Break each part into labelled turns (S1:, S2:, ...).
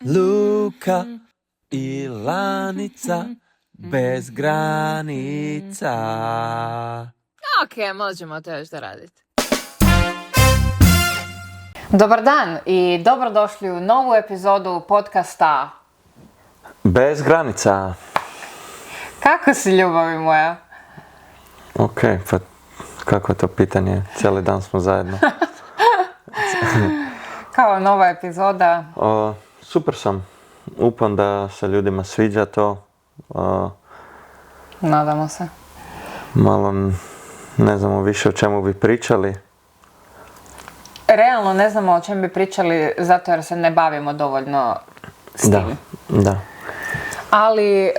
S1: Luka i Lanica bez granica.
S2: Ok, možemo to još doraditi. Dobar dan i dobrodošli u novu epizodu podcasta
S1: Bez granica.
S2: Kako si, ljubavi moja?
S1: Ok, pa kako je to pitanje? Cijeli dan smo zajedno.
S2: Kao nova epizoda.
S1: Super sam. Upam da se ljudima sviđa to.
S2: Nadamo se.
S1: Malo ne znamo više o čemu bi pričali.
S2: Realno ne znamo o čem bi pričali zato jer se ne bavimo dovoljno s tim.
S1: Da.
S2: Ali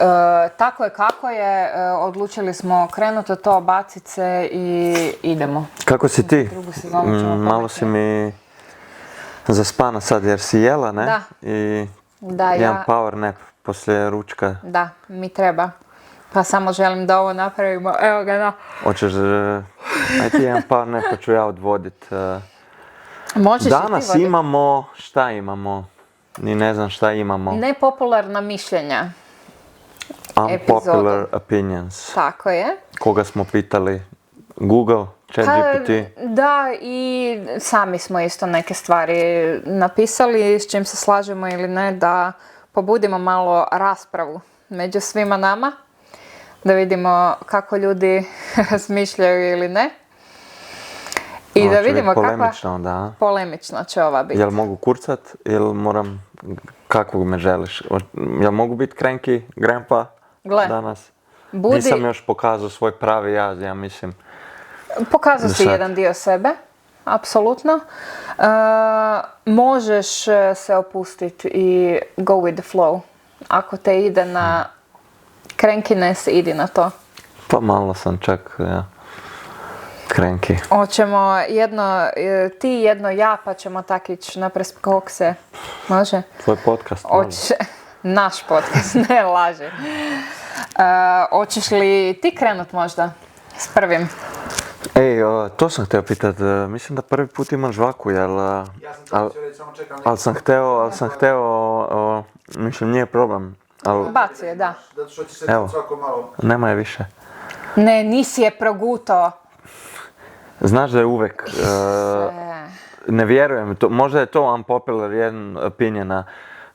S2: tako je kako je, odlučili smo krenuti od to, bacit se i idemo.
S1: Kako si ti?
S2: Drugu sezonu ćemo
S1: Malo
S2: pobiti.
S1: si mi zaspana sad jer si jela, ne?
S2: Da.
S1: I
S2: Da,
S1: jedan power nap poslije ručka.
S2: Da, mi treba. Pa samo želim da ovo napravimo. Evo ga, da.
S1: Hoćeš, aj ti jedan power nap pa ću ja odvodit.
S2: Možeš i ti
S1: Danas
S2: voditi.
S1: imamo, šta imamo? Ni ne znam šta imamo.
S2: Nepopularna mišljenja.
S1: Unpopular opinions.
S2: Tako je.
S1: Koga smo pitali? Google? ChatGPT?
S2: Da, i sami smo isto neke stvari napisali, s čim se slažemo ili ne, da pobudimo malo raspravu među svima nama, da vidimo kako ljudi razmišljaju ili ne. I
S1: Ovo
S2: da
S1: će biti
S2: vidimo kakva
S1: polemično onda, a?
S2: polemična će ova biti.
S1: Jel mogu kurcat ili moram, kakvog me želiš? Jel mogu biti cranky grandpa
S2: Gle,
S1: danas?
S2: budi,
S1: Nisam još pokazao svoj pravi ja mislim.
S2: pokazao
S1: do
S2: si
S1: sad.
S2: jedan dio sebe, apsolutno. Možeš se opustiti i go with the flow. Ako te ide na crankiness, idi na to.
S1: Pa malo sam čak, ja, cranky.
S2: Hoćemo ti jedno ja, pa ćemo tak ići na preskokse. Može?
S1: Tvoj podcast, može.
S2: Naš podcast, ne laži. Hoćeš li ti krenut možda s prvim?
S1: Ej, to sam htio pitat, mislim da prvi put imam žvaku, jel...
S3: Ja sam to htio reći, samo čekam.
S1: Ali sam hteo, mislim nije problem, ali
S2: Baci je, da.
S3: Zato što će se
S1: Evo.
S3: svako malo...
S1: nema je više.
S2: Ne, nisi je progutao.
S1: Znaš da je uvek, ne vjerujem, možda je to unpopular jedan opinion,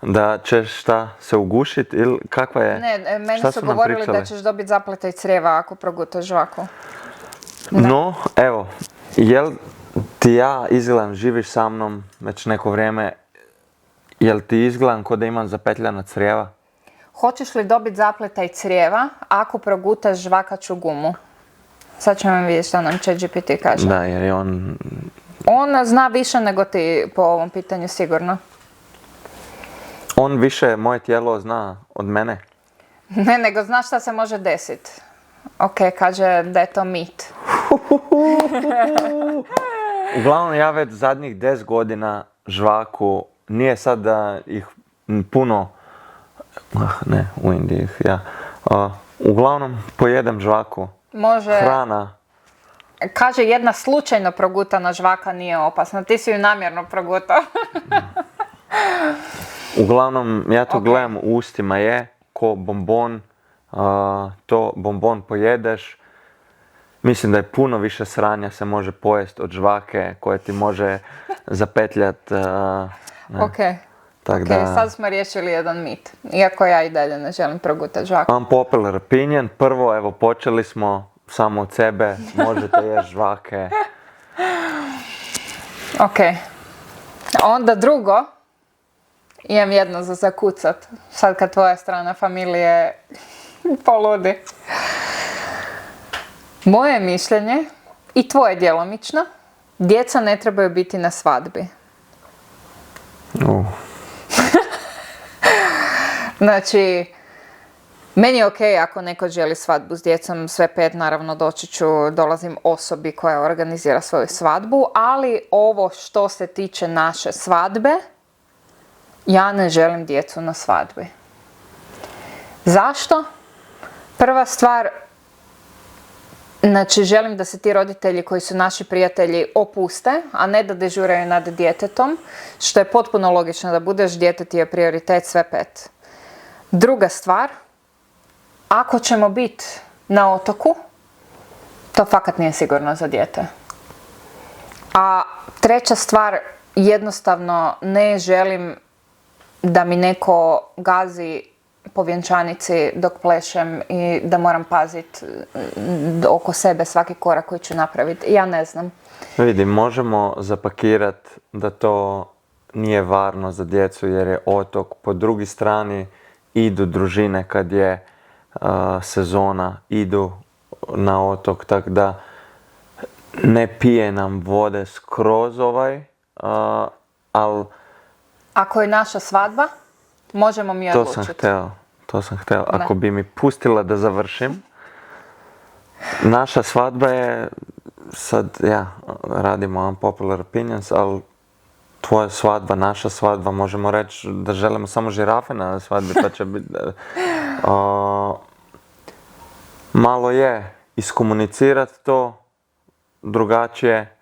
S1: da ćeš šta, se ugušit ili kakva je,
S2: Ne, meni
S1: šta
S2: su
S1: nam
S2: govorili
S1: pričali?
S2: da ćeš dobiti zapletaj crijeva ako progutaš žvaku.
S1: No, evo, jel ti ja izgledam, živiš sa mnom već neko vrijeme, jel ti izgledam ko da imam zapetljana crijeva?
S2: Hoćeš li dobiti zapletaj crijeva ako progutaš žvakaću gumu? Sad ćemo vidjeti što nam ChatGPT kaže.
S1: Da, jer je on,
S2: On zna više nego ti po ovom pitanju, sigurno.
S1: on više moje tijelo zna od mene.
S2: Ne, nego znaš šta se može desiti. Ok, kaže da je to mit.
S1: Uglavnom, ja već zadnjih 10 godina žvaku, nije sad da ih puno, ne, u Indiji ih, ja. Uglavnom, pojedem žvaku.
S2: Može,
S1: Hrana.
S2: kaže jedna slučajno progutana žvaka nije opasna. Ti si ju namjerno progutao.
S1: Uglavnom, ja to
S2: Ok.
S1: gledam u ustima je, ko bombon, to bombon pojedeš. Mislim da je puno više sranja se može pojest od žvake koje ti može zapetljat.
S2: Ok,
S1: Tak
S2: ok,
S1: da,
S2: sad smo riješili jedan mit. Iako ja i dalje ne želim progutati žvaku.
S1: unpopular opinion. Prvo, evo, počeli smo samo od sebe, možete jesti žvake.
S2: Ok. Onda drugo, imam jedno za zakucat. Sad kad tvoja strana familije poludi. Moje mišljenje, i tvoje djelomično, djeca ne trebaju biti na svadbi. Znači, meni je ok ako neko želi svadbu s djecom, sve 5 naravno doći ću, dolazim osobi koja organizira svoju svadbu, ali ovo što se tiče naše svadbe, ja ne želim djecu na svadbi. Zašto? Prva stvar, Znači, želim da se ti roditelji koji su naši prijatelji opuste, a ne da dežuraju nad djetetom, što je potpuno logično da budeš, dijete ti je prioritet sve pet. Druga stvar, ako ćemo biti na otoku, to fakat nije sigurno za dijete. A treća stvar, jednostavno ne želim da mi neko gazi po vjenčanici dok plešem i da moram paziti oko sebe svaki korak koji ću napraviti. Ja ne znam.
S1: Vidi, možemo zapakirati da to nije varno za djecu jer je otok. Po drugi strani idu družine kad je sezona, idu na otok, tako da ne pije nam vode skroz ali
S2: Ako je naša svadba, možemo mi odlučiti.
S1: To sam htio. Ako bi mi pustila da završim. Naša svadba je, sad radimo unpopular opinions, ali tvoja svadba, naša svadba, možemo reći da želimo samo žirafe na svadbi, pa će biti... malo je iskomunicirati to drugačije,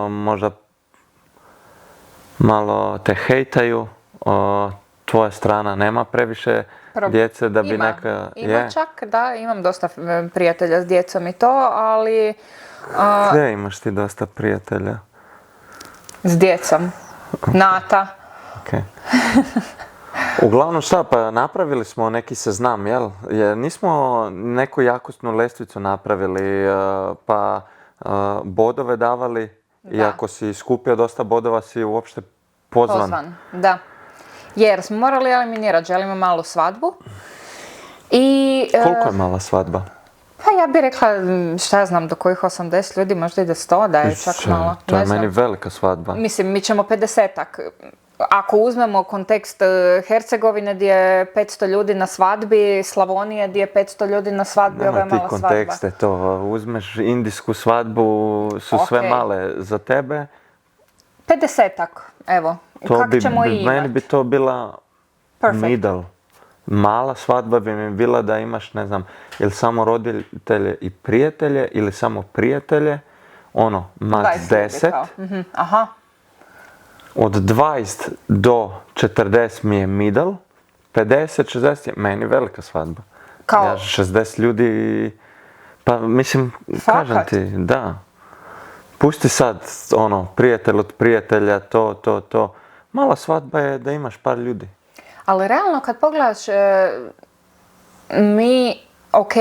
S1: možda malo te hejtaju, tvoja strana nema previše djece da bi
S2: Ima čak, da, imam dosta prijatelja s djecom i to, ali...
S1: Gdje imaš ti dosta prijatelja?
S2: S djecom. Nata.
S1: Okay. Uglavnom šta, pa napravili smo neki seznam, jel? Nismo neku jakosnu lestvicu napravili, pa bodove davali, i ako si skupio dosta bodova si uopšte pozvan.
S2: Da. Jer smo morali eliminirati, želimo malu svadbu.
S1: Koliko je mala svadba?
S2: Pa ja bih rekla, šta ja znam, do kojih 80 ljudi, možda i do 100, da je čak malo.
S1: To je meni velika svadba.
S2: Mislim, mi ćemo 50-ak. Ako uzmemo kontekst Hercegovine gdje je 500 ljudi na svadbi, Slavonije gdje je 500 ljudi na svadbi, ovo je mala svadba.
S1: Nema ti kontekste to, uzmeš indijsku svadbu, su sve male za tebe.
S2: 50-ak, evo. Kako ćemo i imati?
S1: Meni bi to bila middle. Mala svadba bi mi bila da imaš, ne znam, ili samo roditelje i prijatelje, ili samo prijatelje, max 10.
S2: Aha.
S1: Od 20 do 40 mi je middle, 50, 60 je meni velika svadba. Ja 60 ljudi, pa mislim, kažem ti, da. Pusti sad, prijatelj od prijatelja, to. Mala svadba je da imaš par ljudi.
S2: Ali realno kad pogledaš, mi,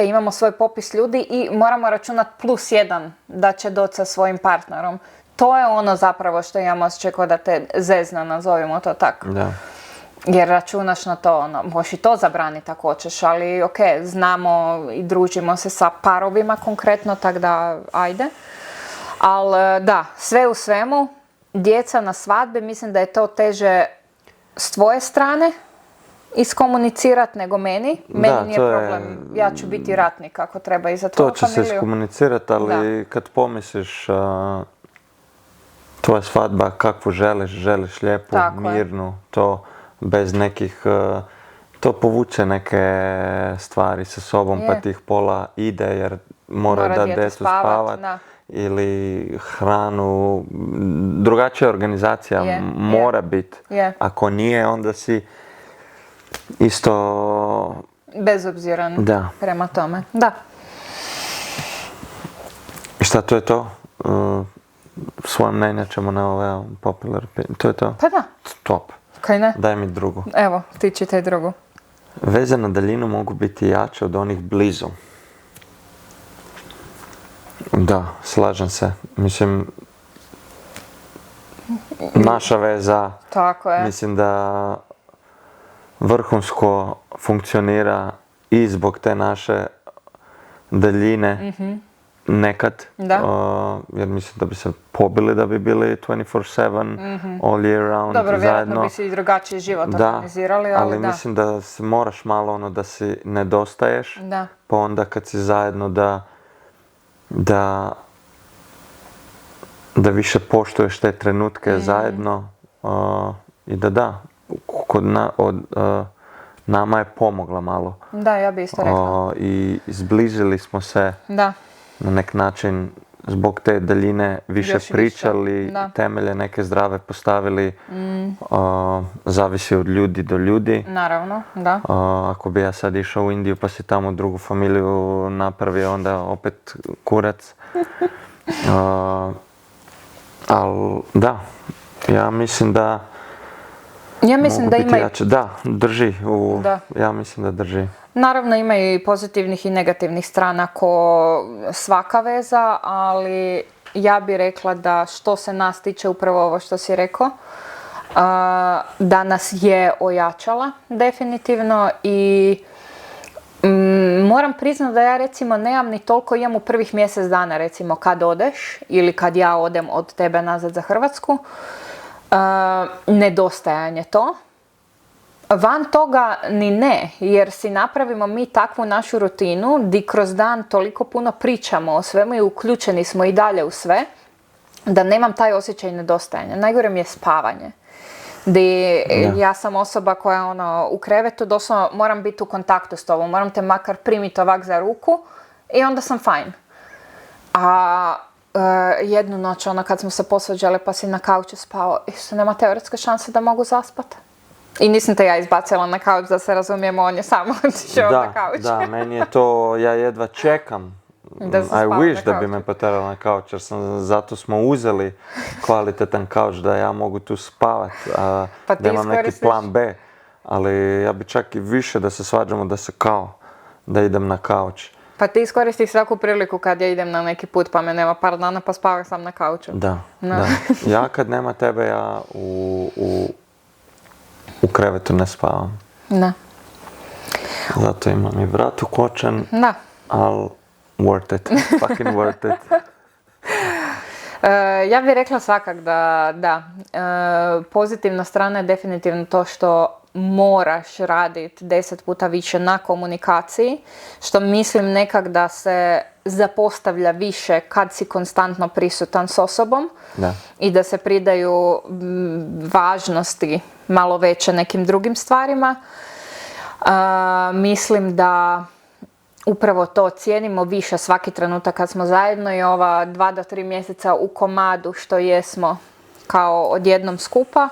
S2: imamo svoj popis ljudi i moramo računati +1 da će doći sa svojim partnerom. To je ono zapravo što imamo osjećaj da te zezna, nazovimo to tako.
S1: Da.
S2: Jer računaš na to, možeš i to zabraniti ako hoćeš, ali znamo i družimo se sa parovima konkretno, tako da ajde. Ali da, sve u svemu, djeca na svadbi, mislim da je to teže s tvoje strane iskomunicirati nego meni. Meni nije problem, ja ću biti ratnik ako treba i za tvoju familiju.
S1: To će se iskomunicirati, ali kad pomisliš tvoja svadba kakvu želiš lijepu, mirnu, to bez nekih, to povuče neke stvari sa sobom, pa tih pola ide jer mora da djecu spavat. Ili hranu, drugačija organizacija mora biti. Ako nije, onda si isto...
S2: bezobziran prema tome. Da.
S1: Šta, to je to? Svoje mnenje ćemo na ove popular opinion. To je to?
S2: Pa da.
S1: Top.
S2: Kaj ne?
S1: Daj mi drugu.
S2: Evo, ti čitaj drugu.
S1: Veze na daljinu mogu biti jače od onih blizu. Da, slažem se. Mislim, naša veza,
S2: tako je.
S1: Mislim da vrhunsko funkcionira i zbog te naše daljine nekad. Jer mislim da bi se pobili da bi bili 24/7 all year round
S2: dobro,
S1: zajedno.
S2: vjerojatno bi si i drugačiji život organizirali, ali da.
S1: Mislim da se moraš malo da si nedostaješ, pa onda kad si zajedno da više poštuješ te trenutke zajedno i nama je pomogla malo.
S2: Da, ja bi isto rekla.
S1: I zbližili smo se.
S2: Da.
S1: na nek način zbog te daljine više
S2: Još i više,
S1: pričali,
S2: da.
S1: temelje neke zdrave postavili, zavisi od ljudi do ljudi.
S2: Naravno, da.
S1: Ako bi ja sad išao u Indiju pa si tamo drugu familiju napravio, onda opet kurac. Ali da, ja mislim da mogu
S2: Da
S1: biti
S2: ima i
S1: jače. Da, drži.
S2: Da.
S1: Ja mislim da drži.
S2: Naravno ima i pozitivnih i negativnih strana ko svaka veza, ali ja bi rekla da što se nas tiče upravo ovo što si rekao, da nas je ojačala definitivno i moram priznati da ja recimo nemam ni toliko, imam u prvih mjesec dana recimo kad odeš ili kad ja odem od tebe nazad za Hrvatsku, nedostajanje to. Van toga ni ne, jer si napravimo mi takvu našu rutinu di kroz dan toliko puno pričamo o svemu i uključeni smo i dalje u sve, da nemam taj osjećaj nedostajanja. Najgore mi je spavanje. Ja sam osoba koja u krevetu doslovno moram biti u kontaktu s tobom, moram te makar primiti ovak za ruku i onda sam fajn. A jednu noć kad smo se posvađale pa si na kauču spao, isto nema teoretske šanse da mogu zaspati. I nisam te ja izbacila na kauč, da se razumijemo, on je samo otišao na kauč.
S1: Da, meni je to, ja jedva čekam.
S2: Da se
S1: I
S2: spava
S1: wish
S2: na
S1: da bi
S2: kauču.
S1: me poterala na kauč, jer zato smo uzeli kvalitetan kauč da ja mogu tu spavat,
S2: Pa ti
S1: da imam neki
S2: iskoristiš.
S1: plan B. Ali ja bi čak i više da se svađamo da idem na kauč.
S2: Pa ti iskoristiš svaku priliku kad ja idem na neki put pa me nema par dana pa spavam sam na kauču.
S1: Da. Ja kad nema tebe, ja u krevetu ne spavam.
S2: Da.
S1: Zato imam i vrat ukočen,
S2: Da.
S1: ali worth it, fucking worth it.
S2: Ja bih rekla svakak da. Pozitivna strana je definitivno to što moraš raditi 10 puta više na komunikaciji, što mislim nekak da se zapostavlja više kad si konstantno prisutan s osobom.
S1: Da.
S2: I da se pridaju važnosti malo veće nekim drugim stvarima. Mislim da upravo to cijenimo više svaki trenutak kad smo zajedno i ova 2 do 3 mjeseca u komadu što jesmo kao odjednom skupa.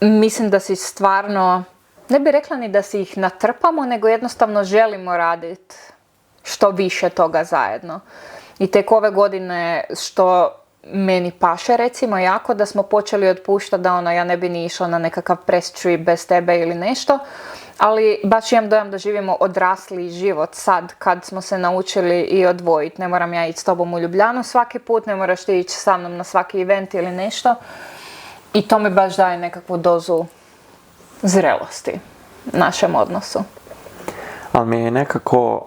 S2: Mislim da si stvarno, ne bih rekla ni da si ih natrpamo, nego jednostavno želimo raditi što više toga zajedno. I tek ove godine što meni paše recimo jako da smo počeli otpuštati da ja ne bi ni išla na nekakav press trip bez tebe ili nešto, ali baš imam dojam da živimo odrasli život sad kad smo se naučili i odvojiti. Ne moram ja ići s tobom u Ljubljanu svaki put, ne moraš ti ići sa mnom na svaki event ili nešto. I to mi baš daje nekakvu dozu zrelosti našem odnosu.
S1: Ali mi je nekako,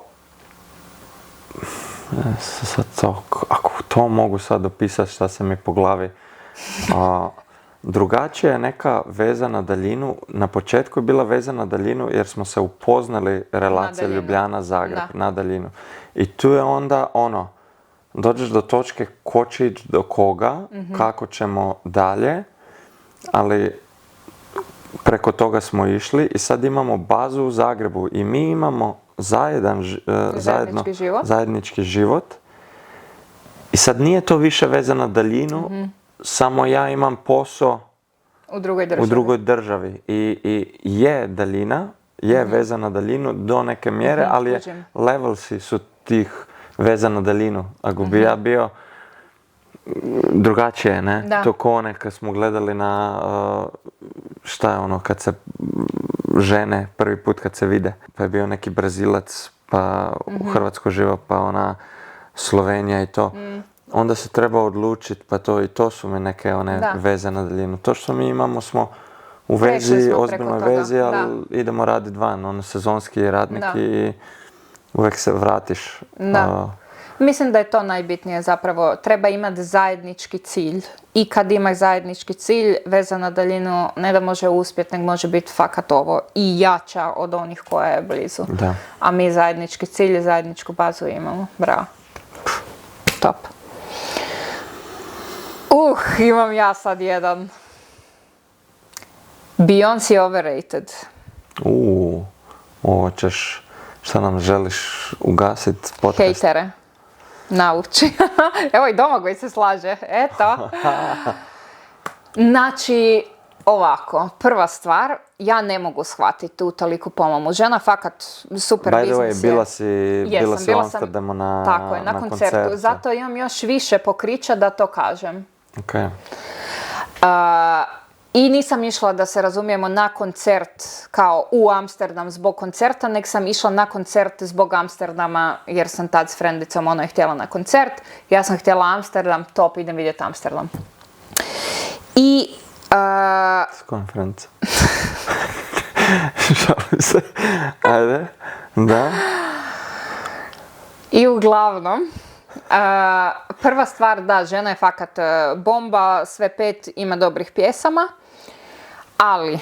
S1: sad to, ako to mogu sad opisati šta se mi po glavi, drugačija je neka veza na daljinu. Na početku je bila veza na daljinu jer smo se upoznali relacija Ljubljana-Zagreb na daljinu. I tu je onda dođeš do točke ko će ići do koga, kako ćemo dalje, ali preko toga smo išli i sad imamo bazu u Zagrebu i mi imamo zajednički život. I sad nije to više veza na daljinu, samo ja imam posao u drugoj državi. I je daljina, je veza na daljinu do neke mjere, ali levelsi su tih veza na daljinu. Ako bi ja bio drugačije, ne?
S2: Da.
S1: To ko one kad smo gledali na šta je kad se žene prvi put kad se vide. Pa je bio neki Brazilac, pa u Hrvatskoj živa, pa ona Slovenija i to. Onda se treba odlučiti, pa to su mi neke veze na daljinu. To što mi imamo smo u vezi, ozbiljnoj vezi, ali idemo raditi van. Sezonski radnik i uvijek se vratiš.
S2: Da. Mislim da je to najbitnije zapravo. Treba imati zajednički cilj. I kad imaš zajednički cilj, veza na daljinu ne da može uspjeti, nego može biti fakat ovo i jača od onih koja je blizu.
S1: Da.
S2: A mi zajednički cilj i zajedničku bazu imamo. Bravo. Top. Imam ja sad jedan. Beyoncé overrated.
S1: Ovo ćeš Šta nam želiš ugasiti podcast?
S2: Hejtere. Nauči. Evo i Domagoj se slaže. Eto. Znači, ovako, prva stvar, ja ne mogu shvatiti tu toliku pomamu. Žena fakat super
S1: By the way,
S2: biznis je.
S1: bila si u
S2: Bila
S1: Amsterdamu na
S2: Tako je, na koncertu. Zato imam još više pokrića da to kažem.
S1: Okay.
S2: I nisam išla, da se razumijemo, na koncert kao u Amsterdam zbog koncerta, nek sam išla na koncert zbog Amsterdama jer sam tad s frendicom, ona je htjela na koncert. Ja sam htjela Amsterdam, top, idem vidjeti Amsterdam. I...
S1: S konferenca. Šalim se. Ajde. Da.
S2: I uglavnom, prva stvar, da, žena je fakat bomba, sve 5 ima dobrih pjesama, ali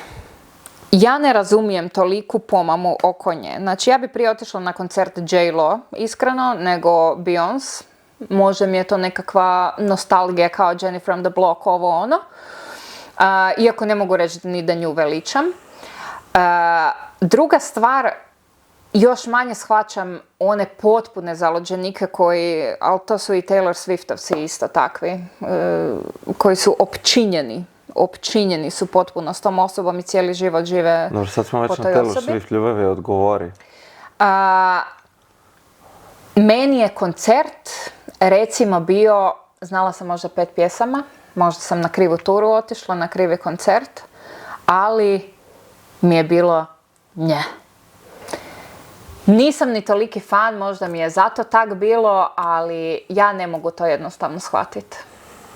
S2: ja ne razumijem toliku pomamu oko nje. Znači, ja bi prije otišla na koncert J.Lo, iskreno, nego Beyoncé. Možda mi je to nekakva nostalgija kao Jenny from the Block, ovo ono. Iako ne mogu reći ni da nju veličam. Druga stvar, još manje shvaćam one potpune zalođenike koji, ali to su i Taylor Swiftovci isto takvi, koji su opčinjeni su potpuno s tom osobom i cijeli život žive.
S1: Dobro, sad smo već
S2: po
S1: na
S2: toj
S1: Taylor
S2: osobi.
S1: Swift, ljubavi, odgovori.
S2: Meni je koncert recimo bio, znala sam možda 5 pjesama, možda sam na krivu turu otišla, na krivi koncert, ali mi je bilo nje. Nisam ni toliki fan, možda mi je zato tak bilo, ali ja ne mogu to jednostavno shvatiti.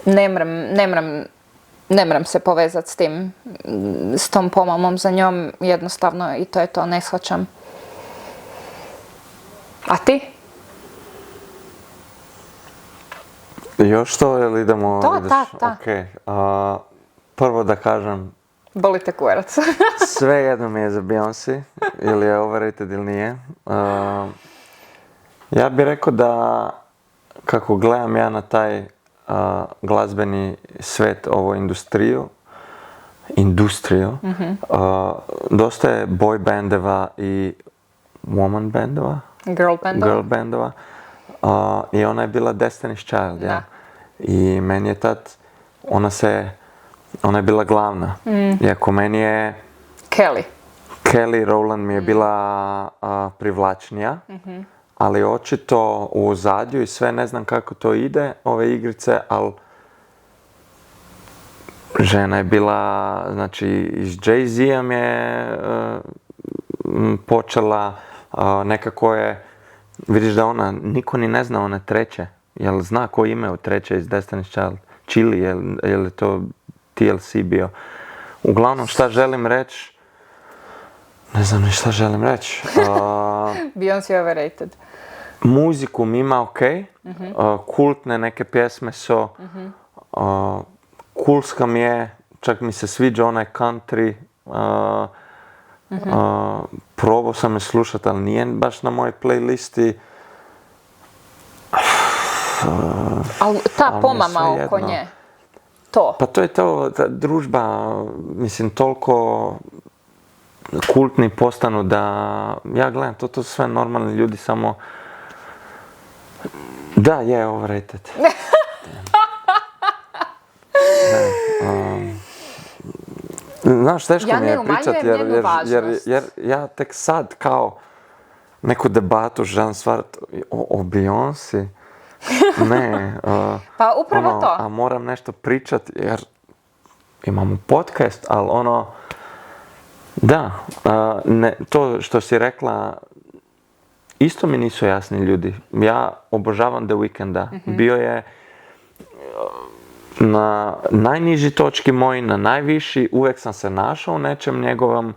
S2: Ne mram se povezati s tim, s tom pomamom za njom, jednostavno, i to je to, ne shvaćam. A ti?
S1: Još to ili idemo...
S2: To,
S1: ideš?
S2: da.
S1: Okay. Prvo da kažem,
S2: Boli te kurac.
S1: sve jedno mi je za Beyoncé, ili je overrated ili nije. Ja bih rekao da, kako gledam ja na taj glazbeni svet, ovu industriju, dosta je boy bandova i woman bandova.
S2: Girl bandova.
S1: I ona je bila Destiny's Child, ja. I meni je tad, ona je bila glavna. Iako meni je Kelly Rowland mi je bila privlačnija, ali očito u zadju i sve, ne znam kako to ide, ove igrice, ali žena je bila, znači, iz Jay-Z-om je počela, nekako je, vidiš da ona, niko ni ne zna one treće, jel zna ko ime od treće iz Destiny's Child? Chili, je li to TLC bio? Uglavnom, šta želim reći? Ne znam ni šta želim reći.
S2: Beyoncé je overrated.
S1: Muziku mi ima okej. Kultne neke pjesme su. Kulska mi je, čak mi se sviđa onaj country. Probao sam je slušat, ali nije baš na mojoj playlisti.
S2: Ali ta pomama oko nje, to.
S1: Pa to je to, ta družba, mislim, toliko kultni postanu da, ja gledam, to sve normalni ljudi, samo, da, je overrated. Znaš, teško mi je pričat, jer ja tek sad kao neku debatu želim stvarat o Beyoncé. Ne,
S2: pa upravo to.
S1: A moram nešto pričat jer imamo podcast, ali da, to što si rekla, isto mi nisu jasni ljudi. Ja obožavam The Weeknda. Bio je na najniži točki moji, na najviši, uvijek sam se našao u nečem njegovom,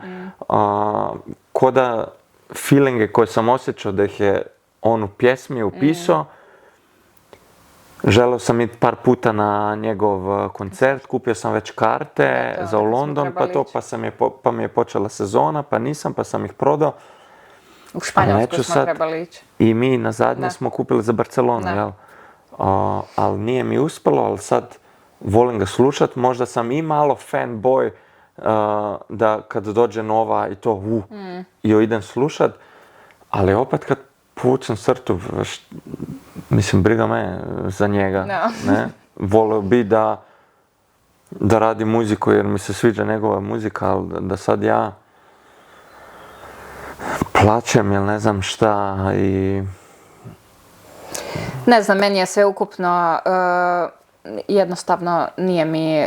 S1: ko da feelinge koje sam osjećao da ih je on u pjesmi upisao. Želio sam iti par puta na njegov koncert, kupio sam već karte za u London, pa mi je počela sezona, pa nisam, pa sam ih prodao.
S2: U Španjolsku smo trebali ići.
S1: I mi na zadnje smo kupili za Barcelonu, jel? Ali nije mi uspjelo, ali sad volim ga slušat, možda sam i malo fanboy da kad dođe nova i to, joj idem slušat, Ali opet kad povučem crtu, mislim, briga me za njega,
S2: Da.
S1: ne? Volio bi da radi muziku jer mi se sviđa njegova muzika, ali da sad ja plačem ili ne znam šta i...
S2: Ne znam, meni je sve ukupno, jednostavno nije mi,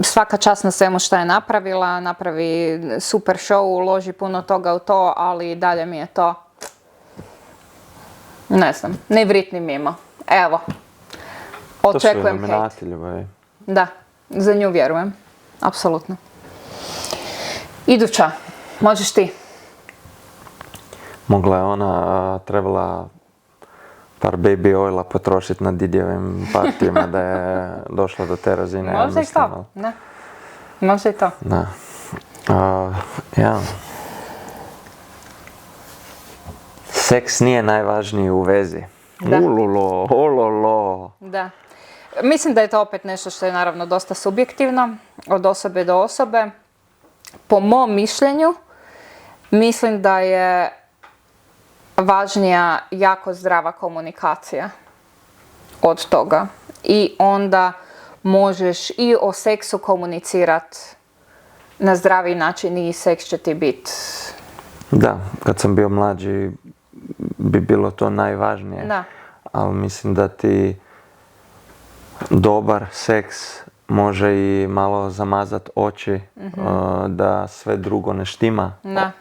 S2: svaka čast na svemu što je napravila, napravi super show, uloži puno toga u to, ali i dalje mi je to, ne znam, ni vrit ni mimo. Evo,
S1: To su
S2: očekujem hejt.
S1: iluminati, ljubavi.
S2: Da, za nju vjerujem, apsolutno. Iduća, možeš ti.
S1: Mogla je ona, trebala par baby oila potrošiti na Didijevim partijama da je došla do te razine. ja
S2: Možda i
S1: mislim,
S2: to, da. Možda i to.
S1: Da. Ja. Seks nije najvažniji u vezi.
S2: Da.
S1: Ululo, ololo.
S2: Da. Mislim da je to opet nešto što je naravno dosta subjektivno, od osobe do osobe. Po mom mišljenju, mislim da je važnija jako zdrava komunikacija od toga. I onda možeš i o seksu komunicirati na zdraviji način i seks će ti biti.
S1: Da, kad sam bio mlađi bi bilo to najvažnije.
S2: Da.
S1: Ali mislim da ti dobar seks može i malo zamazat oči, da sve drugo ne štima.
S2: Da.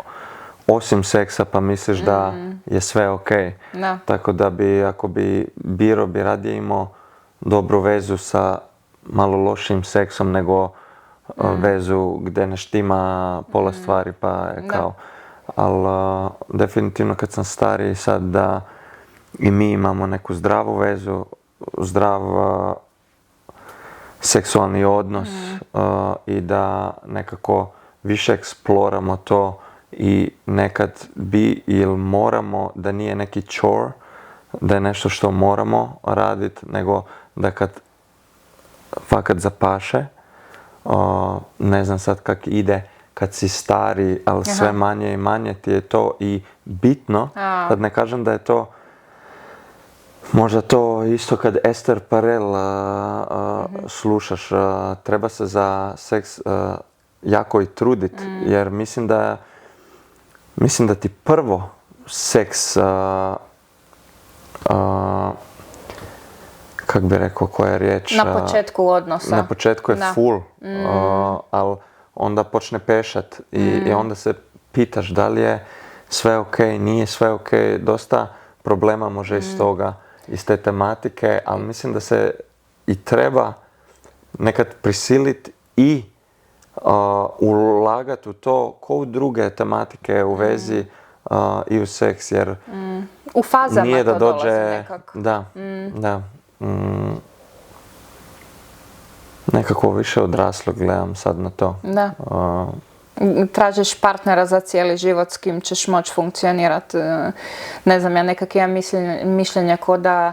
S1: Osim seksa, pa misliš da je sve ok.
S2: Da.
S1: Tako da bi, ako bi biro, bi radije imao dobru vezu sa malo lošim seksom nego vezu gdje ne štima pola stvari, pa je
S2: Da.
S1: kao. Ali definitivno kad sam stariji sad da i mi imamo neku zdravu vezu, zdrav seksualni odnos i da nekako više eksploramo to i nekad bi ili moramo, da nije neki chore, da je nešto što moramo raditi, nego da kad fakat zapaše, ne znam sad kak ide kad si stari, ali sve manje i manje ti je to i bitno. Sad ne kažem da je to možda to isto kad Esther Perel slušaš, treba se za seks jako i trudit, jer mislim da ti prvo seks, kak bi rekao, koja je riječ?
S2: Na početku odnosa.
S1: Na početku je
S2: Da.
S1: full, ali onda počne pešat i onda se pitaš da li je sve ok, nije sve ok, dosta problema može iz toga, iz te tematike, ali mislim da se i treba nekad prisiliti i ulagati u to ko u druge tematike u vezi i u seks, jer
S2: U fazama
S1: nije da
S2: to
S1: dođe,
S2: dolazi nekako.
S1: da, nekako više odraslo gledam sad na to.
S2: Da. Tražiš partnera za cijeli život s kim ćeš moći funkcionirati. Ne znam, ja nekak imam mišljenje ko da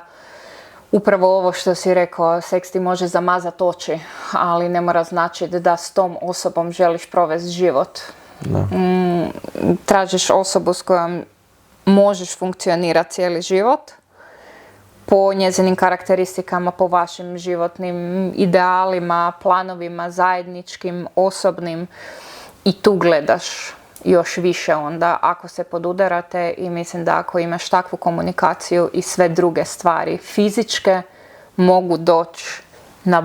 S2: upravo ovo što si rekao, seks ti može zamazati oči, ali ne mora značiti da s tom osobom želiš provesti život.
S1: Da.
S2: Tražiš osobu s kojom možeš funkcionirati cijeli život, po njezinim karakteristikama, po vašim životnim idealima, planovima, zajedničkim, osobnim, i tu gledaš još više onda ako se podudarate, i mislim da ako imaš takvu komunikaciju i sve druge stvari fizičke mogu doći na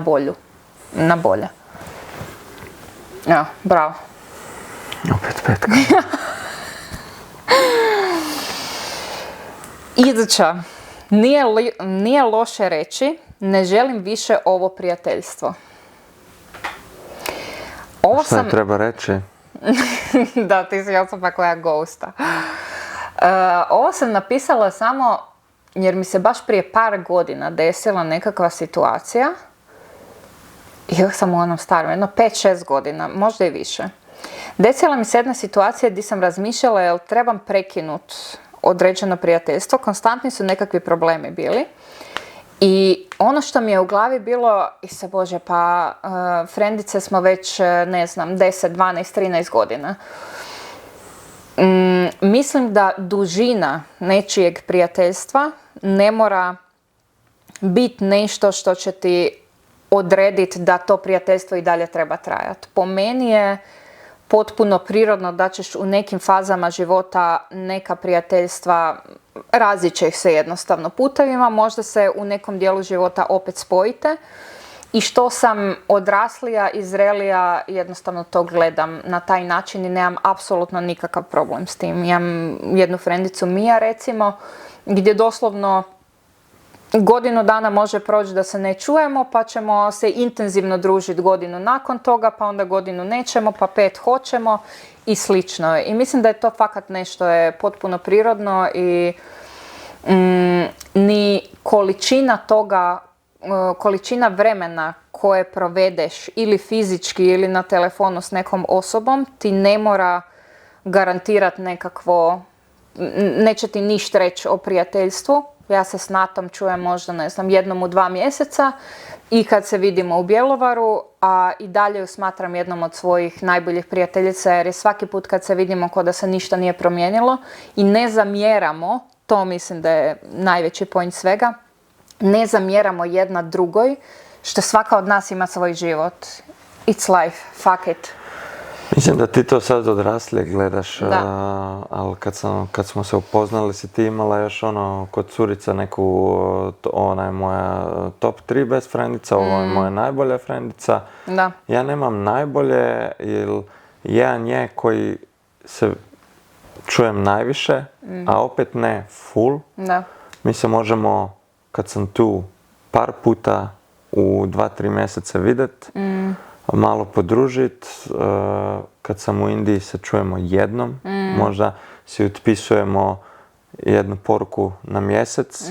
S2: bolje. Ja, bravo.
S1: Opet petka.
S2: Iduća. Nije loše reći, ne želim više ovo prijateljstvo. Ovo
S1: Šta
S2: sam...
S1: je treba reći?
S2: Da, ti si osoba koja ghosta. Ovo sam napisala samo jer mi se baš prije par godina desila nekakva situacija. Još sam u onom starom, jedno 5-6 godina, možda i više. Desila mi se jedna situacija gdje sam razmišljala jel trebam prekinut određeno prijateljstvo. Konstantni su nekakvi problemi bili. I ono što mi je u glavi bilo, Ise Bože, pa frendice smo već, ne znam, 10, 12, 13 godina. mislim da dužina nečijeg prijateljstva ne mora biti nešto što će ti odrediti da to prijateljstvo i dalje treba trajati. Po meni je potpuno prirodno da ćeš u nekim fazama života neka prijateljstva, razići ih se jednostavno putevima, možda se u nekom dijelu života opet spojite. I što sam odraslija i zrelija, jednostavno to gledam na taj način i nemam apsolutno nikakav problem s tim. Imam jednu frendicu, Mija recimo, gdje doslovno godinu dana može proći da se ne čujemo, pa ćemo se intenzivno družiti godinu nakon toga, pa onda godinu nećemo, pa 5 hoćemo i slično. I mislim da je to fakat nešto je potpuno prirodno i ni količina toga, količina vremena koje provedeš ili fizički ili na telefonu s nekom osobom ti ne mora garantirati nekakvo, neće ti ništa reći o prijateljstvu. Ja se s Natom čujem možda, ne znam, jednom u 2 mjeseca i kad se vidimo u Bjelovaru, a i dalje ju smatram jednom od svojih najboljih prijateljica jer je svaki put kad se vidimo kao da se ništa nije promijenilo i ne zamjeramo, to mislim da je najveći point svega, ne zamjeramo jedna drugoj što svaka od nas ima svoj život. It's life, fuck it.
S1: Mislim da ti to sad odraslije gledaš, ali kad smo se upoznali si ti imala još kod curica neku, ona je moja top 3 best frendica, ovo je moja najbolja frendica.
S2: Da.
S1: Ja nemam najbolje, jer jedan je koji se čujem najviše, a opet ne full. Da. Mi se možemo, kad sam tu, par puta u 2-3 mjeseca vidjet, malo podružit. Kad sam u Indiji se čujemo jednom, možda si otpisujemo jednu poruku na mjesec,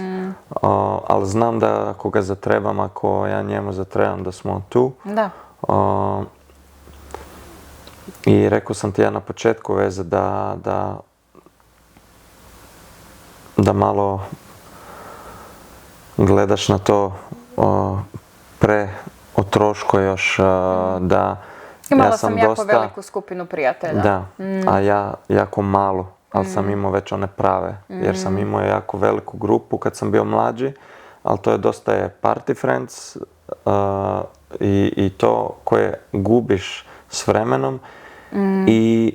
S1: ali znam da ako ga zatrebam, ako ja njemu zatrebam da smo tu.
S2: Da.
S1: I rekao sam ti ja na početku veze da malo gledaš na to preotroško još, da
S2: imala
S1: ja
S2: sam jako veliku skupinu prijatelja.
S1: Da, a ja jako malu, ali sam imao već one prave, jer sam imao jako veliku grupu kad sam bio mlađi, ali to je dosta party friends i to koje gubiš s vremenom i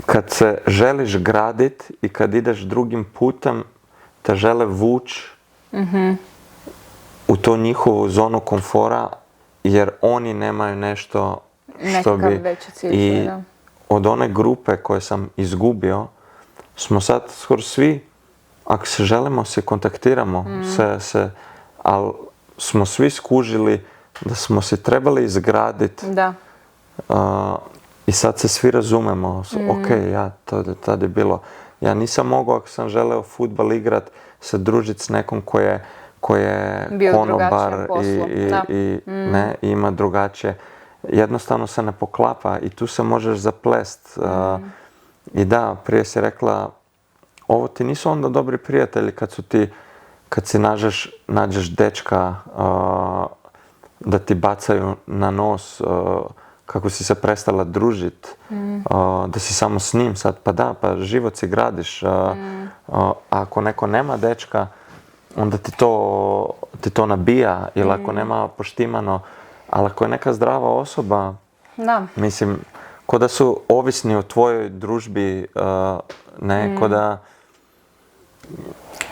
S1: kad se želiš gradit i kad ideš drugim putem te žele vući u to njihovu zonu komfora jer oni nemaju nešto što bi...
S2: veći cilj.
S1: I od one grupe koje sam izgubio smo sad skoro svi, ako se želimo, se kontaktiramo, ali smo svi skužili da smo se trebali izgraditi.
S2: Da.
S1: I sad se svi razumemo. Ok, tad je bilo. Ja nisam mogao, ako sam želeo fudbal igrat, se družiti s nekom ko je konobar i ima drugačije. Jednostavno se ne poklapa i tu se možeš zaplest. I da, prije si rekla, ovo ti nisu onda dobri prijatelji kad si nađeš dečka da ti bacaju na nos kako si se prestala družiti, da si samo s njim sad, pa život si gradiš. Ako neko nema dečka, onda ti to nabija, ili ako nema poštimano, ali ako je neka zdrava osoba, mislim, ko da su ovisni o tvojoj družbi, ko da...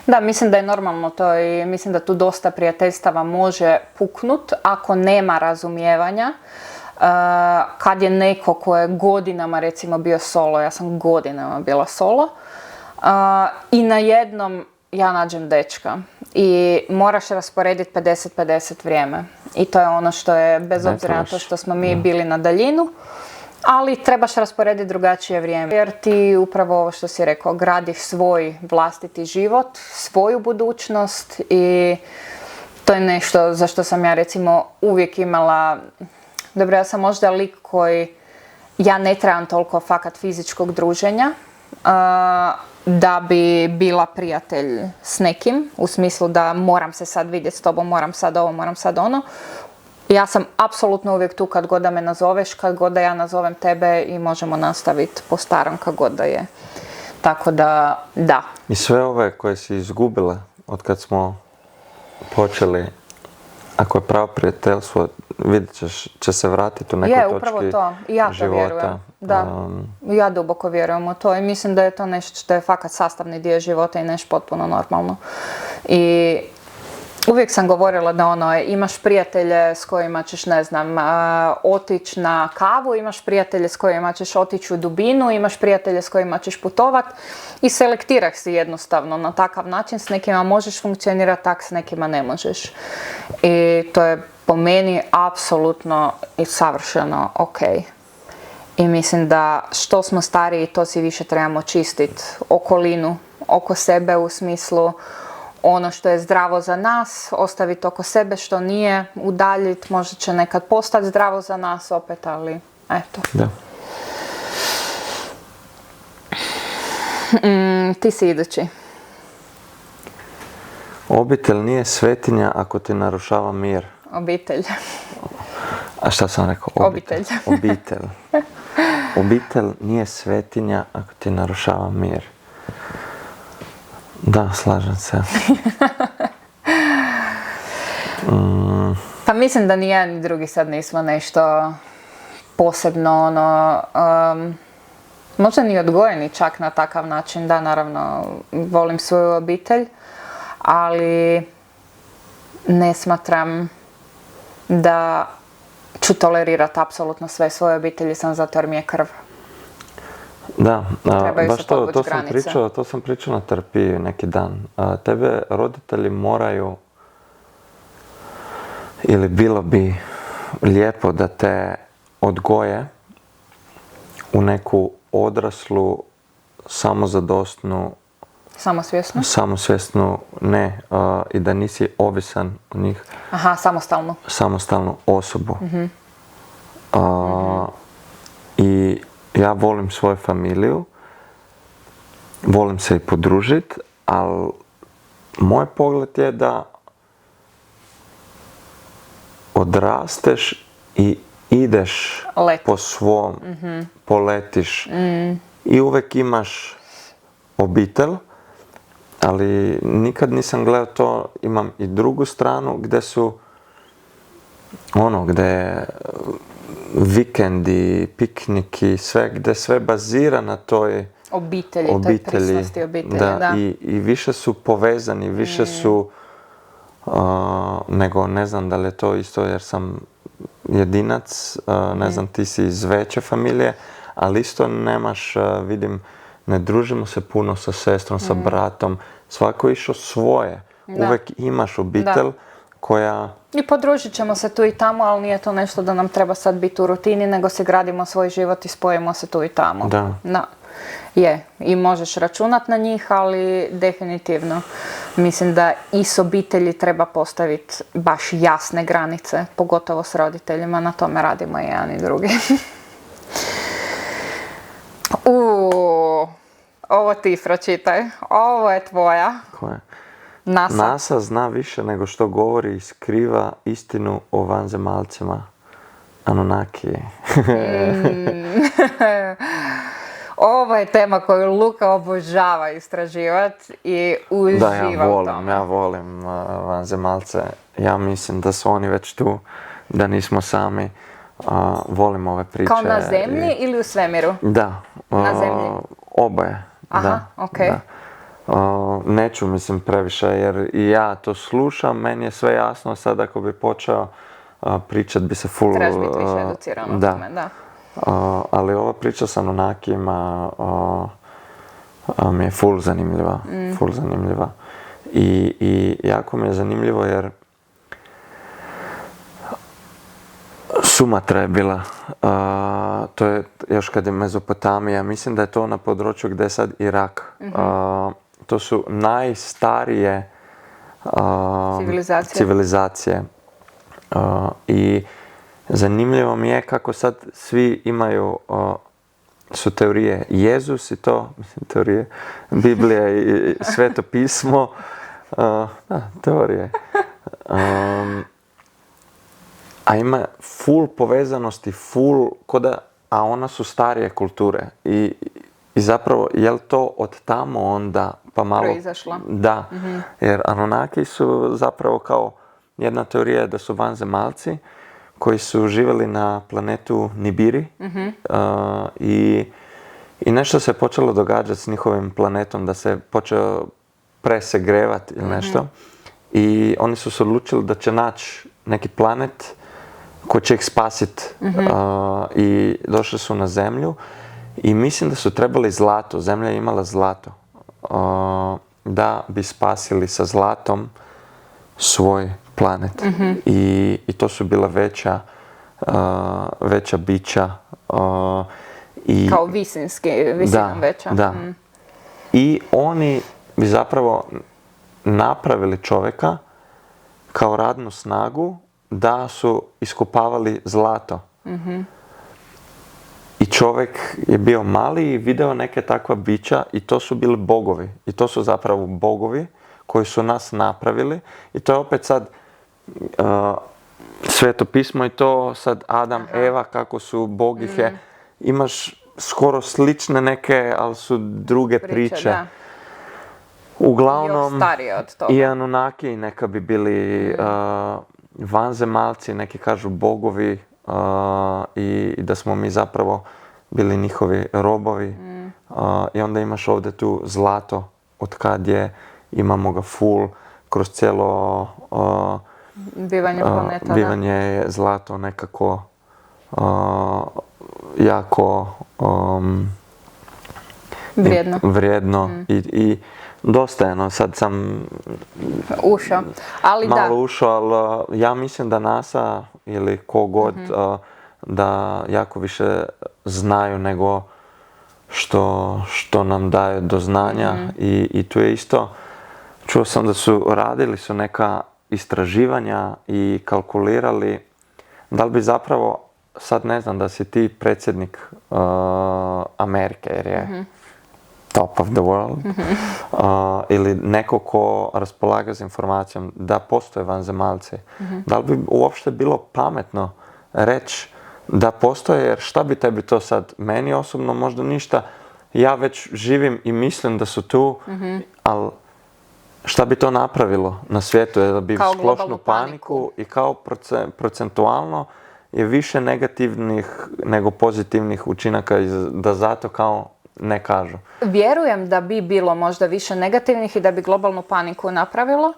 S2: Da, mislim da je normalno to i mislim da tu dosta prijateljstava može puknut ako nema razumijevanja. Kad je neko ko je godinama recimo bio solo, ja sam godinama bila solo, i na jednom ja nađem dečka i moraš rasporediti 50-50 vrijeme. I to je ono što je, bez obzira na to što smo mi bili na daljinu, ali trebaš rasporediti drugačije vrijeme. Jer ti upravo ovo što si rekao, gradiš svoj vlastiti život, svoju budućnost i to je nešto za što sam ja recimo uvijek imala, dobro, ja sam možda lik koji, ja ne trebam toliko fakat fizičkog druženja, da bi bila prijatelj s nekim, u smislu da moram se sad vidjeti s tobom, moram sad ovo, moram sad ono. Ja sam apsolutno uvijek tu kad god da me nazoveš, kad god da ja nazovem tebe i možemo nastaviti po starom kad god da je. Tako da, da.
S1: I sve ove koje si izgubila od kad smo počeli, ako je pravo prijateljstvo, vidjet ćeš, će se vratiti u nekoj
S2: Je,
S1: točki
S2: upravo to. I ja to
S1: života.
S2: vjerujem. Da. Ja duboko vjerujem u to i mislim da je to nešto što je fakat sastavni dio života i nešto potpuno normalno. I uvijek sam govorila da imaš prijatelje s kojima ćeš, ne znam, otići na kavu, imaš prijatelje s kojima ćeš otići u dubinu, imaš prijatelje s kojima ćeš putovat i selektiraš si jednostavno na takav način. S nekima možeš funkcionirati, tak s nekima ne možeš. I to je po meni apsolutno i savršeno ok. I mislim da što smo stariji, to si više trebamo čistiti okolinu oko sebe u smislu ono što je zdravo za nas, ostaviti oko sebe, što nije, udaljiti, možda će nekad postati zdravo za nas opet, ali eto.
S1: Da.
S2: Ti si idući.
S1: Obitelj nije svetinja ako ti narušava mir.
S2: Obitelj.
S1: A šta sam rekao?
S2: Obitelj.
S1: Obitelj. Obitelj nije svetinja ako ti narušava mir. Da, slažem se.
S2: Pa mislim da ni jedan ni drugi sad nismo nešto posebno možda ni odgojeni čak na takav način. Da, naravno, volim svoju obitelj, ali ne smatram da ću tolerirati apsolutno sve svoje obitelji sam zato jer mi je krv.
S1: Da, baš
S2: granice.
S1: to sam pričao na terapiji neki dan. Tebe roditelji moraju, ili bilo bi lijepo da te odgoje u neku odraslu, samozadostnu, samosvjesnu, ne, i da nisi ovisan od njih.
S2: Aha,
S1: samostalnu osobu. I ja volim svoju familiju, volim se i podružiti, ali moj pogled je da odrasteš i ideš po svom, poletiš i uvijek imaš obitelj, ali nikad nisam gledao to, imam i drugu stranu gdje su gdje vikendi, pikniki, sve, gdje sve bazira na toj
S2: obitelji. Toj prisnosti obitelji, da.
S1: I više su povezani, više su nego, ne znam da li je to isto jer sam jedinac, ne znam, ti si iz veće familije, ali isto nemaš, vidim, ne družimo se puno sa sestrom, sa bratom, svako je išao svoje. Da. Uvijek imaš obitelj koja...
S2: I podružit ćemo se tu i tamo, ali nije to nešto da nam treba sad biti u rutini, nego se gradimo svoj život i spojimo se tu i tamo.
S1: Da.
S2: Je, i možeš računat na njih, ali definitivno mislim da i s obitelji treba postaviti baš jasne granice, pogotovo s roditeljima, na tome radimo i jedan i drugi. Ovo ti pročitaj, ovo je tvoja.
S1: Koja?
S2: NASA
S1: zna više nego što govori i skriva istinu o vanzemaljcima. Anunnaki.
S2: Ovo je tema koju Luka obožava istraživati i uživa u tome.
S1: Ja volim vanzemaljce. Ja mislim da su oni već tu, da nismo sami. Volim ove priče.
S2: Kao na zemlji ili u svemiru?
S1: Da.
S2: Na zemlji?
S1: Oboje.
S2: Aha, okej.
S1: Da. Neću, mislim, previše, jer i ja to slušam, meni je sve jasno, sad ako bi počeo pričat bi se full...
S2: Trebaš biti više educiran o tome, da.
S1: Ali ova priča sa Anunnakijima mi je full zanimljiva. I jako mi je zanimljivo jer Sumatra je bila, to je još kad je Mezopotamija, mislim da je to na području gdje je sad Irak. To su najstarije civilizacije. I zanimljivo mi je kako sad svi imaju, su teorije. Jezus i to, mislim, teorije, Biblija i Sveto pismo, teorije. a ima full povezanosti, full, a ona su starije kulture. I zapravo, je li to od tamo onda pa malo...
S2: Proizašlo.
S1: Da, jer Anunnaki su zapravo kao jedna teorija je da su vanzemaljci koji su živjeli na planetu Nibiri i nešto se počelo događati s njihovim planetom, da se počeo presegrevati ili nešto. I oni su se odlučili da će naći neki planet koji će ih spasiti. I došli su na Zemlju i mislim da su trebali zlato. Zemlja je imala zlato. Da bi spasili sa zlatom svoj planet. I to su bila veća bića.
S2: Kao visinom veća.
S1: Da. I oni bi zapravo napravili čovjeka kao radnu snagu da su iskopavali zlato. I čovjek je bio mali i video neke takva bića i to su bili bogovi. I to su zapravo bogovi koji su nas napravili. I to je opet sad Sveto pismo i to sad Adam, Eva, kako su bogihe. Imaš skoro slične neke, ali su druge priče.
S2: Da.
S1: Uglavnom,
S2: Još starije od toga.
S1: i Anunnaki neka bi bili vanzemaljci, neki kažu bogovi i da smo mi zapravo bili njihovi robovi. I onda imaš ovdje tu zlato, od kad je, imamo ga full, kroz cijelo
S2: Bivanje planeta,
S1: bivanje je zlato nekako jako vrijedno i dosta je, no sad sam
S2: ušao, ali
S1: malo ušao, ali ja mislim da NASA ili kogod da jako više znaju nego što nam daje do znanja i tu je isto, čuo sam da radili su neka istraživanja i kalkulirali da li bi zapravo, sad ne znam, da si ti predsjednik Amerike jer je top of the world, ili neko ko raspolaga s informacijom da postoje vanzemaljci. Da li bi uopšte bilo pametno reći da postoje, jer šta bi tebi to sad, meni osobno možda ništa, ja već živim i mislim da su tu, ali šta bi to napravilo na svijetu, da bi
S2: kao
S1: splošnu paniku i kao procentualno je više negativnih nego pozitivnih učinaka da zato kao ne kažu.
S2: Vjerujem da bi bilo možda više negativnih i da bi globalnu paniku napravilo.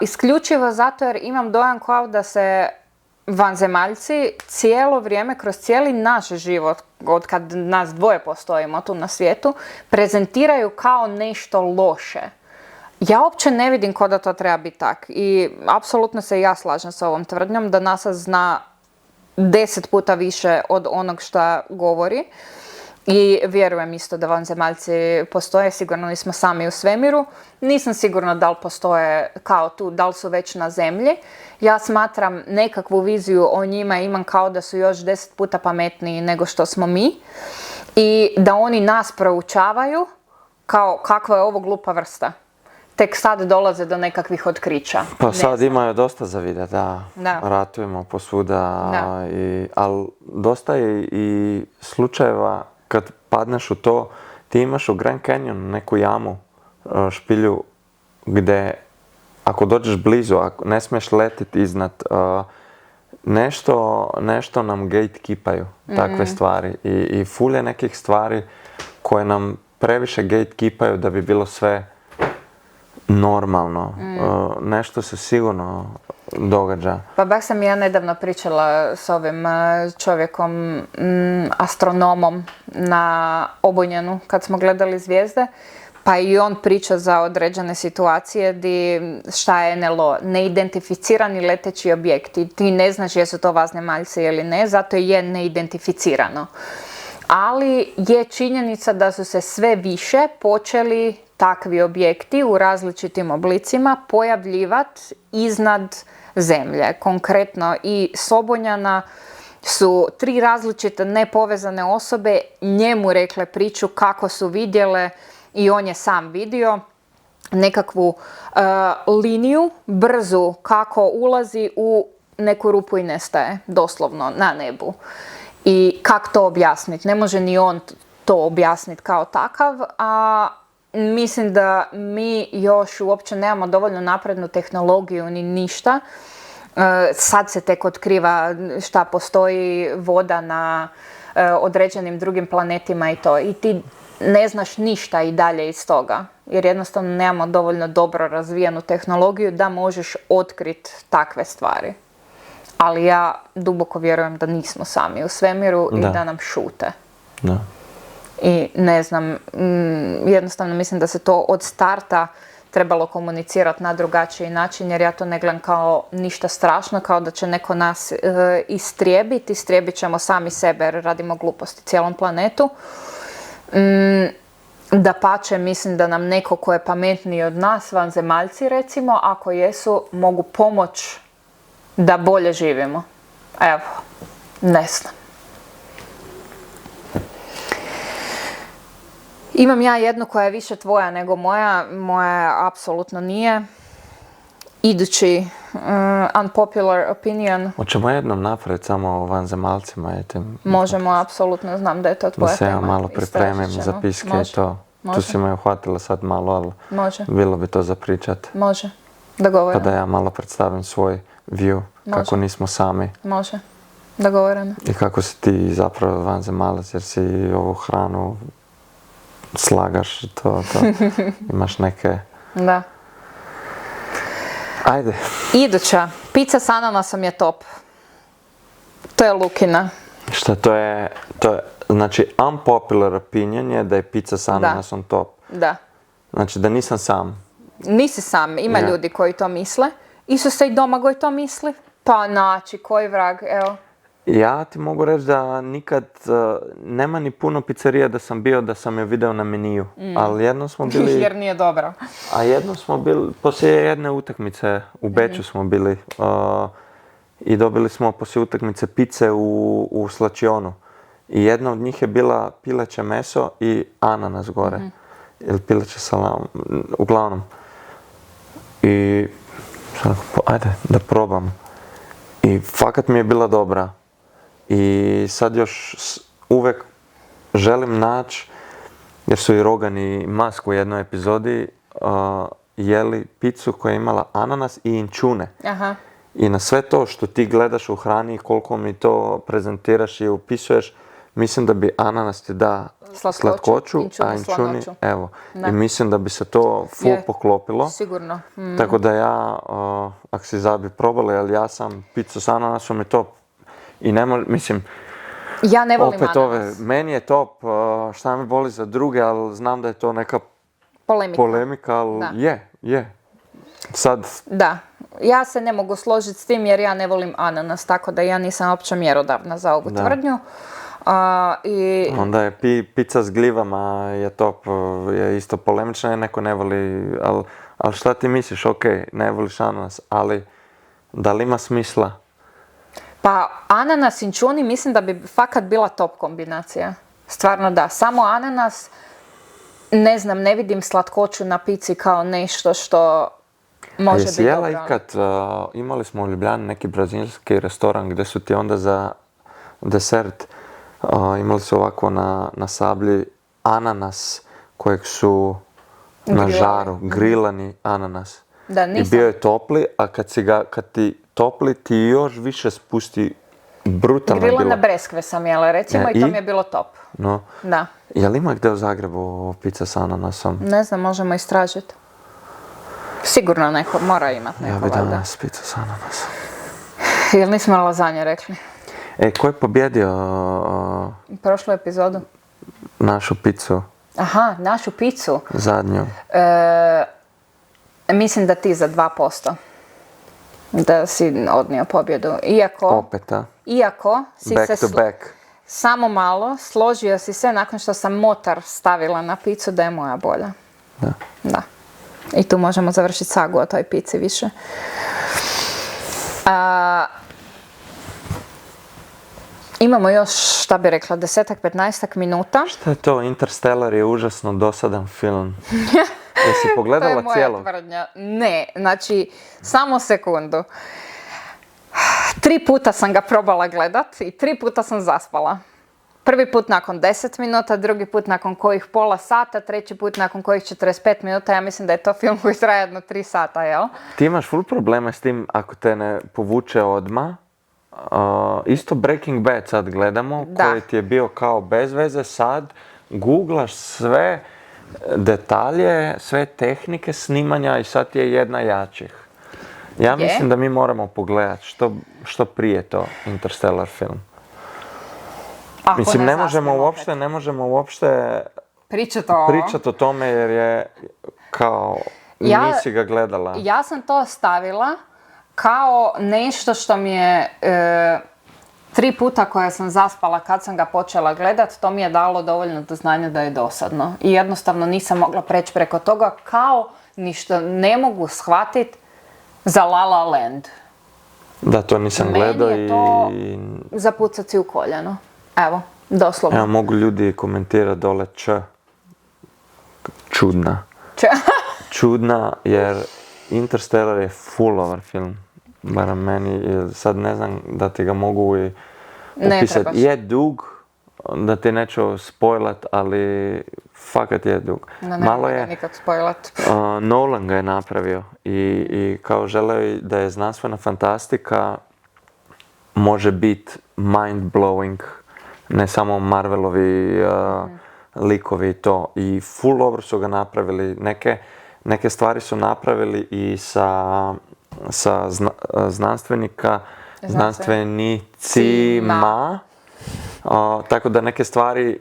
S2: Isključivo zato jer imam dojam kao da se vanzemaljci cijelo vrijeme, kroz cijeli naš život, od kad nas dvoje postojimo tu na svijetu, prezentiraju kao nešto loše. Ja uopće ne vidim ko da to treba biti tak. I apsolutno se i ja slažem s ovom tvrdnjom da NASA zna 10 puta više od onog što govori. I vjerujem isto da vanzemaljci postoje, sigurno nismo sami u svemiru. Nisam sigurna da li postoje kao tu, da li su već na zemlji. Ja smatram nekakvu viziju o njima imam kao da su još 10 puta pametniji nego što smo mi. I da oni nas proučavaju kao kakva je ovo glupa vrsta. Tek sad dolaze do nekakvih otkrića.
S1: Pa sad imaju dosta za vidjeti, da. Ratujemo posvuda, ali dosta je i slučajeva kad padneš u to, ti imaš u Grand Canyon neku jamu, špilju, gdje ako dođeš blizu, ako ne smiješ letiti iznad, nešto nam gatekeepaju, takve stvari. I ful je nekih stvari koje nam previše gatekeepaju da bi bilo sve normalno. Nešto se sigurno događa.
S2: Pa baš sam ja nedavno pričala s ovim čovjekom, astronomom na Obunjenu kad smo gledali zvijezde, pa i on priča za određene situacije di šta je NLO, neidentificirani leteći objekti. Ti ne znaš jesu to vanzemaljci ili ne, zato je neidentificirano. Ali je činjenica da su se sve više počeli takvi objekti u različitim oblicima pojavljivati iznad zemlje. Konkretno i s Obunjana su 3 različite nepovezane osobe njemu rekle priču kako su vidjele i on je sam vidio nekakvu liniju brzu kako ulazi u neku rupu i nestaje, doslovno, na nebu. I kako to objasniti? Ne može ni on to objasniti kao takav, a mislim da mi još uopće nemamo dovoljno naprednu tehnologiju ni ništa. Sad se tek otkriva šta postoji voda na određenim drugim planetima i to. I ti ne znaš ništa i dalje iz toga. Jer jednostavno nemamo dovoljno dobro razvijenu tehnologiju da možeš otkriti takve stvari. Ali ja duboko vjerujem da nismo sami u svemiru i da nam šute.
S1: Da.
S2: I ne znam, jednostavno mislim da se to od starta trebalo komunicirati na drugačiji način, jer ja to ne gledam kao ništa strašno, kao da će neko nas istrijebiti. Istrijebit ćemo sami sebe jer radimo gluposti cijelom planetu. Dapače, mislim da nam neko ko je pametniji od nas, vanzemaljci recimo, ako jesu, mogu pomoć da bolje živimo. Evo, ne znam. Imam ja jednu koja je više tvoja nego moja apsolutno nije. Idući unpopular opinion.
S1: Hoćemo jednom napraviti samo o vanzemaljcima.
S2: Možemo, apsolutno, znam da je to tvoja tema.
S1: Da se ja malo pripremim za piske i to. Tu si me uhvatila sad malo, ali bilo bi to za pričat.
S2: Može, dogovoreno.
S1: Pa da ja malo predstavim svoj view, kako nismo sami.
S2: Može, dogovoreno.
S1: I kako si ti zapravo vanzemalac, jer si ovu hranu slagaš, to. Imaš neke...
S2: Da.
S1: Ajde.
S2: Iduća, pizza s ananasom je top. To je Lukina.
S1: Šta to je, znači unpopular opinion je da je pizza s ananasom top.
S2: Da.
S1: Znači da nisam sam.
S2: Nisi sam, ima ljudi koji to misle. Isuse i Domagoj to misli. Pa naći, koji vrag, evo.
S1: Ja ti mogu reći da nikad, nema ni puno pizzerija da sam bio da sam je video na meniju. Ali jednom smo bili...
S2: Jer nije dobro.
S1: A jednom smo bili, poslije jedne utakmice u Beču smo bili i dobili smo poslije utakmice pice u slačionu. I jedna od njih je bila pileće meso i ananas gore. Ili pileće salam, uglavnom. I sad, ajde da probam. I fakat mi je bila dobra. I sad još uvijek želim naći, jer su i Rogan i Musk u jednoj epizodi jeli picu koja je imala ananas i inčune.
S2: Aha.
S1: I na sve to što ti gledaš u hrani i koliko mi to prezentiraš i opisuješ, mislim da bi ananas ti da slatkoću, a inčuni, evo. Da. I mislim da bi se to full poklopilo.
S2: Sigurno.
S1: Tako da ja, ako si zabi probali, ali ja sam picu s ananasom je top. I mislim,
S2: ja ne volim
S1: opet meni je top, šta me boli za druge, ali znam da je to neka polemika, ali je. Sad...
S2: Da, ja se ne mogu složiti s tim jer ja ne volim ananas, tako da ja nisam uopće mjerodavna za ovu tvrdnju.
S1: Onda je pizza s glivama je top, je isto polemična, neko ne voli, ali šta ti misliš, ok, ne voliš ananas, ali da li ima smisla?
S2: Pa ananas inčuni mislim da bi fakat bila top kombinacija. Stvarno da, samo ananas, ne znam, ne vidim slatkoću na pici kao nešto što može biti dobro.
S1: Jesi jela ikad, imali smo u Ljubljani neki brazilski restoran gdje su ti onda za desert imali su ovako na sablji ananas kojeg su na žaru, grilani ananas.
S2: Da, nisam.
S1: I bio je topli, a kad ti topli ti još više spusti brutalno bilo.
S2: Grilana breskve sam jela recimo i to mi je bilo top.
S1: No.
S2: Da.
S1: Je li ima gdje u Zagrebu pizza s ananasom?
S2: Ne znam, možemo istražiti. Sigurno neko, mora imati neko.
S1: Ja bi danas pizza s ananasom.
S2: Jel nismo lazanje rekli?
S1: Ko je pobjedio?
S2: Prošlu epizodu.
S1: Našu picu.
S2: Aha, našu picu.
S1: Zadnju.
S2: Mislim da ti za 2%. Da si odnio pobjedu. Iako si
S1: back
S2: se
S1: to back.
S2: Samo malo složio si se nakon što sam motar stavila na picu da je moja bolja. Da. I tu možemo završiti sagu o toj pici više. Imamo još, šta bi rekla, 10-15 minuta.
S1: Šta je to? Interstellar je užasno dosadan film. Jesi pogledala cijelog?
S2: To je moja tvrdnja. Ne, znači, samo sekundu. 3 puta sam ga probala gledat i 3 puta sam zaspala. Prvi put nakon 10 minuta, drugi put nakon kojih pola sata, treći put nakon kojih 45 minuta. Ja mislim da je to film koji traje jedno 3 sata, jel?
S1: Ti imaš full problema s tim ako te ne povuče odmah. Isto Breaking Bad sad gledamo,
S2: Da.
S1: koji ti je bio kao bez veze, sad googlaš sve detalje, sve tehnike snimanja i sad ti je jedna jačih. Ja mislim da mi moramo pogledati što prije to Interstellar film.
S2: Ako
S1: Mislim, ne
S2: zasnem
S1: možemo uopšte
S2: pričati
S1: o tome jer je kao nisi ga gledala.
S2: Ja sam to stavila kao nešto što mi je 3 puta koje sam zaspala kad sam ga počela gledat, to mi je dalo dovoljno do znanja da je dosadno. I jednostavno nisam mogla preći preko toga, kao ništa ne mogu shvatit za La La Land.
S1: Da, to nisam
S2: Meni
S1: gledao
S2: je to
S1: i...
S2: zapucat si u koljeno. Evo, doslovno.
S1: Evo, mogu ljudi komentirati dole čudna. Čudna jer Interstellar je full over film. Barem meni, sad ne znam da ti ga mogu i
S2: Ne
S1: opisati.
S2: trebaš.
S1: Je dug, da ti neću spojlat, ali fakat je dug.
S2: Malo je nikak spojlat.
S1: Nolan ga je napravio i kao želeo da je znanstvena fantastika može biti mind-blowing, ne samo Marvelovi likovi i to. I full dobro su ga napravili. Neke stvari su napravili i sa znanstvenicima. Tako da neke stvari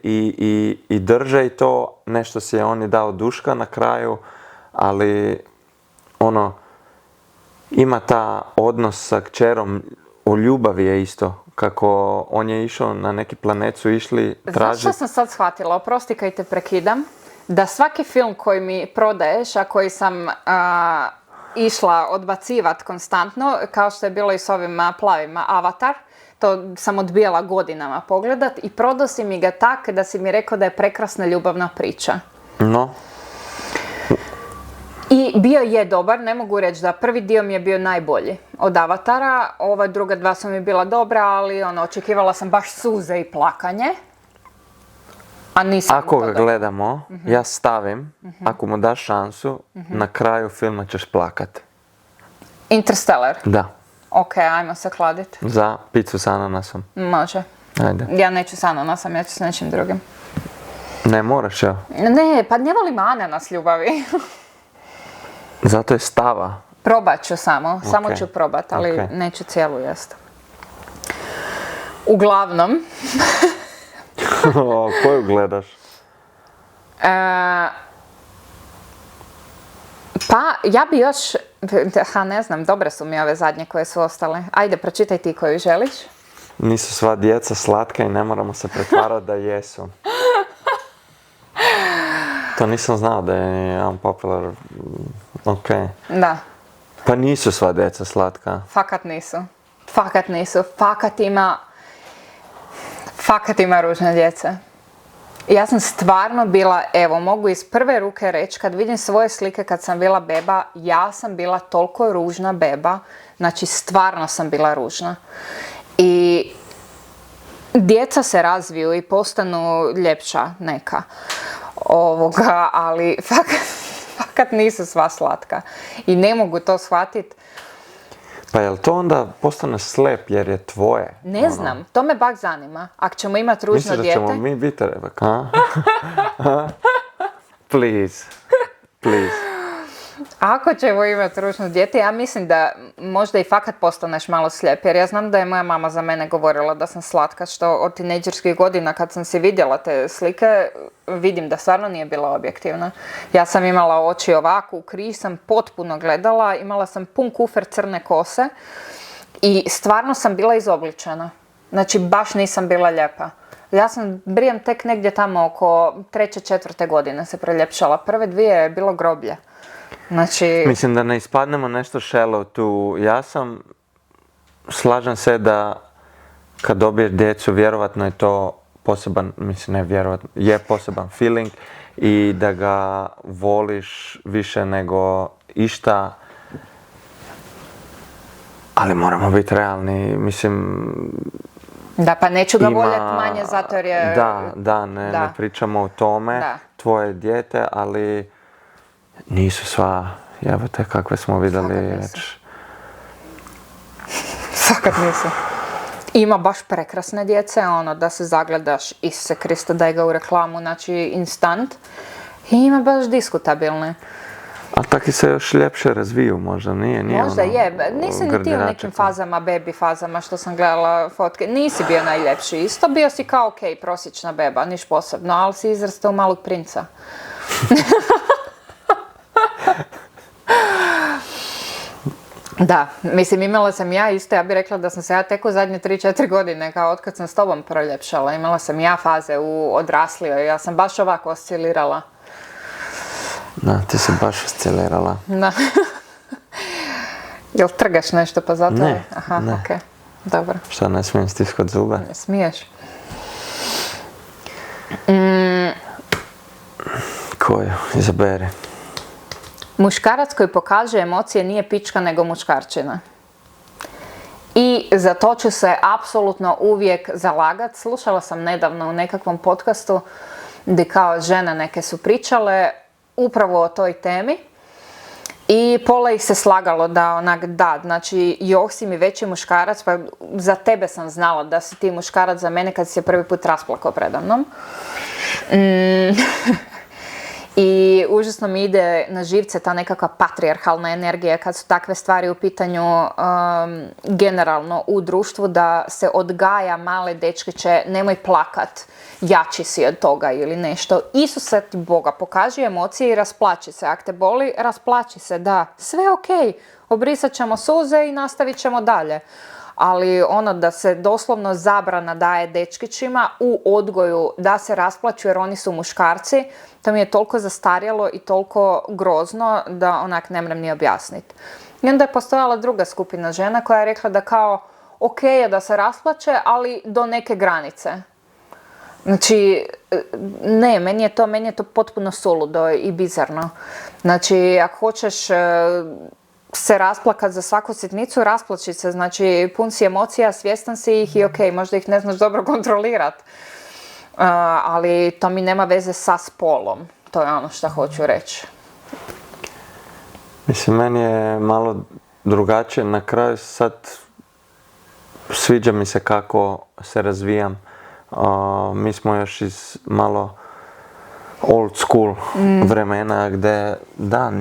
S1: i drže i to, nešto si je on i dao duška na kraju, ali ima ta odnos sa kćerom, o ljubavi je isto, kako on je išao na neki planet, su išli tražiti.
S2: Znaš što sam sad shvatila? Oprosti kaj te prekidam. Da svaki film koji mi prodaješ, a koji sam išla odbacivat konstantno, kao što je bilo i s ovim plavima, Avatar, to sam odbijala godinama pogledat i prodao si mi ga tak da si mi rekao da je prekrasna ljubavna priča.
S1: No.
S2: I bio je dobar, ne mogu reći da prvi dio mi je bio najbolji od Avatara, ova druga dva su mi bila dobra, ali očekivala sam baš suze i plakanje. A nisam
S1: Ako
S2: to
S1: ga
S2: dobila.
S1: gledamo, ja stavim, ako mu daš šansu, na kraju filma ćeš plakat.
S2: Interstellar.
S1: Da,
S2: Ok, ajmo se kladit.
S1: za picu s ananasom.
S2: Može.
S1: Ajde.
S2: Ja neću s ananasom, ja ću s nečim drugim.
S1: Ne moraš, ja.
S2: Ne, pa ne volim ananas ljubavi.
S1: Zato je stava.
S2: Probat ću samo ću probat, ali
S1: Ok.
S2: neću cijelu jest. Uglavnom,
S1: Koju gledaš?
S2: pa ja bi još, ne znam, dobre su mi ove zadnje koje su ostale. Ajde, pročitaj ti koju želiš.
S1: Nisu sva djeca slatka i ne moramo se pretvarati da jesu. To nisam znao da je unpopular. Ok.
S2: Da,
S1: Pa nisu sva djeca slatka.
S2: fakat nisu. Fakat ima ružne djece. Ja sam stvarno bila, evo, mogu iz prve ruke reći, kad vidim svoje slike kad sam bila beba, ja sam bila toliko ružna beba, znači stvarno sam bila ružna. I djeca se razviju i postanu ljepša neka, ali fakat nisu sva slatka. I ne mogu to shvatiti.
S1: Pa jel to onda postane slep jer je tvoje?
S2: Ne znam, to me baš zanima. Ako ćemo imati ružno
S1: Misliš da
S2: dijete...
S1: ćemo mi biti Rebeka? Please.
S2: Ako ćemo imati ružno dijete, ja mislim da možda i fakat postaneš malo slijep, jer ja znam da je moja mama za mene govorila da sam slatka, što od tinejdžerskih godina kad sam si vidjela te slike, vidim da stvarno nije bila objektivna. Ja sam imala oči ovako, u križ sam potpuno gledala, imala sam pun kufer crne kose i stvarno sam bila izobličena. Znači, baš nisam bila lijepa. Ja sam brijem tek negdje tamo oko 3. 4. godine se preljepšala. Prve 2 je bilo groblje. Znači...
S1: Mislim da ne ispadnemo nešto shallow tu. Slažem se da kad dobiješ djecu, vjerovatno je to poseban, mislim ne vjerovatno, je poseban feeling i da ga voliš više nego išta. Ali moramo biti realni, mislim,
S2: Da, pa neću ga
S1: ima...
S2: voljeti manje zato jer je...
S1: Ne pričamo o tome,
S2: Da.
S1: tvoje dijete, ali nisu sva, jebote, kakve smo vidjeli
S2: Fakat nisu.
S1: već.
S2: Fakat nisu. Ima baš prekrasne djece, ono, da se zagledaš Isuse Krista, daj ga u reklamu, znači instant. I ima baš diskutabilne.
S1: A taki se još ljepše razviju, možda nije
S2: Možda
S1: ono,
S2: je, nisi ni ti u nekim
S1: grdiračetom.
S2: fazama, baby fazama što sam gledala fotke, nisi bio najljepši isto, bio si kao okej, prosječna beba, niš posebno, ali si izrastao malog princa. Da, mislim imala sam ja isto, ja bih rekla da sam se ja tek u zadnje 3-4 godine, kao otkad sam s tobom proljepšala, imala sam ja faze u odraslijoj, ja sam baš ovako oscilirala.
S1: Da, ti si baš oscilirala.
S2: Da. Jel trgaš nešto pa zato?
S1: Ne,
S2: Aha,
S1: ne.
S2: okej, dobro.
S1: Šta, ne smijem stiskat zube?
S2: Ne smiješ.
S1: Koju? Izaberi.
S2: Muškarac koji pokaže emocije nije pička nego muškarčina. I za to ću se apsolutno uvijek zalagat. Slušala sam nedavno u nekakvom podcastu gdje kao žene neke su pričale upravo o toj temi. I pola ih se slagalo da onak da, znači još si mi veći muškarac, pa za tebe sam znala da si ti muškarac za mene kad si se prvi put rasplakao predamnom. I užasno mi ide na živce ta nekakva patrijarhalna energija kad su takve stvari u pitanju generalno u društvu, da se odgaja male dečkiće, nemoj plakat, jači si od toga ili nešto. Isuse ti Boga, pokaži emocije i rasplači se. Ako te boli, rasplači se, da. Sve okej, obrisat ćemo suze i nastavit ćemo dalje. Ali ono da se doslovno zabrana daje dečkićima u odgoju da se rasplaću jer oni su muškarci, to mi je toliko zastarjelo i toliko grozno da onak ne mrem ni objasniti. I onda je postojala druga skupina žena koja je rekla da kao ok je da se rasplače, ali do neke granice. Znači, ne, meni je to potpuno suludo i bizarno. Znači, ako hoćeš se rasplakat za svaku sitnicu, rasplači se, znači pun si emocija, svjestan si ih i ok, možda ih ne znaš dobro kontrolirat. Ali to mi nema veze sa spolom, to je ono što hoću reći.
S1: Mislim, meni je malo drugačije, na kraju sad sviđa mi se kako se razvijam. Mi smo još iz malo old school vremena gdje, da,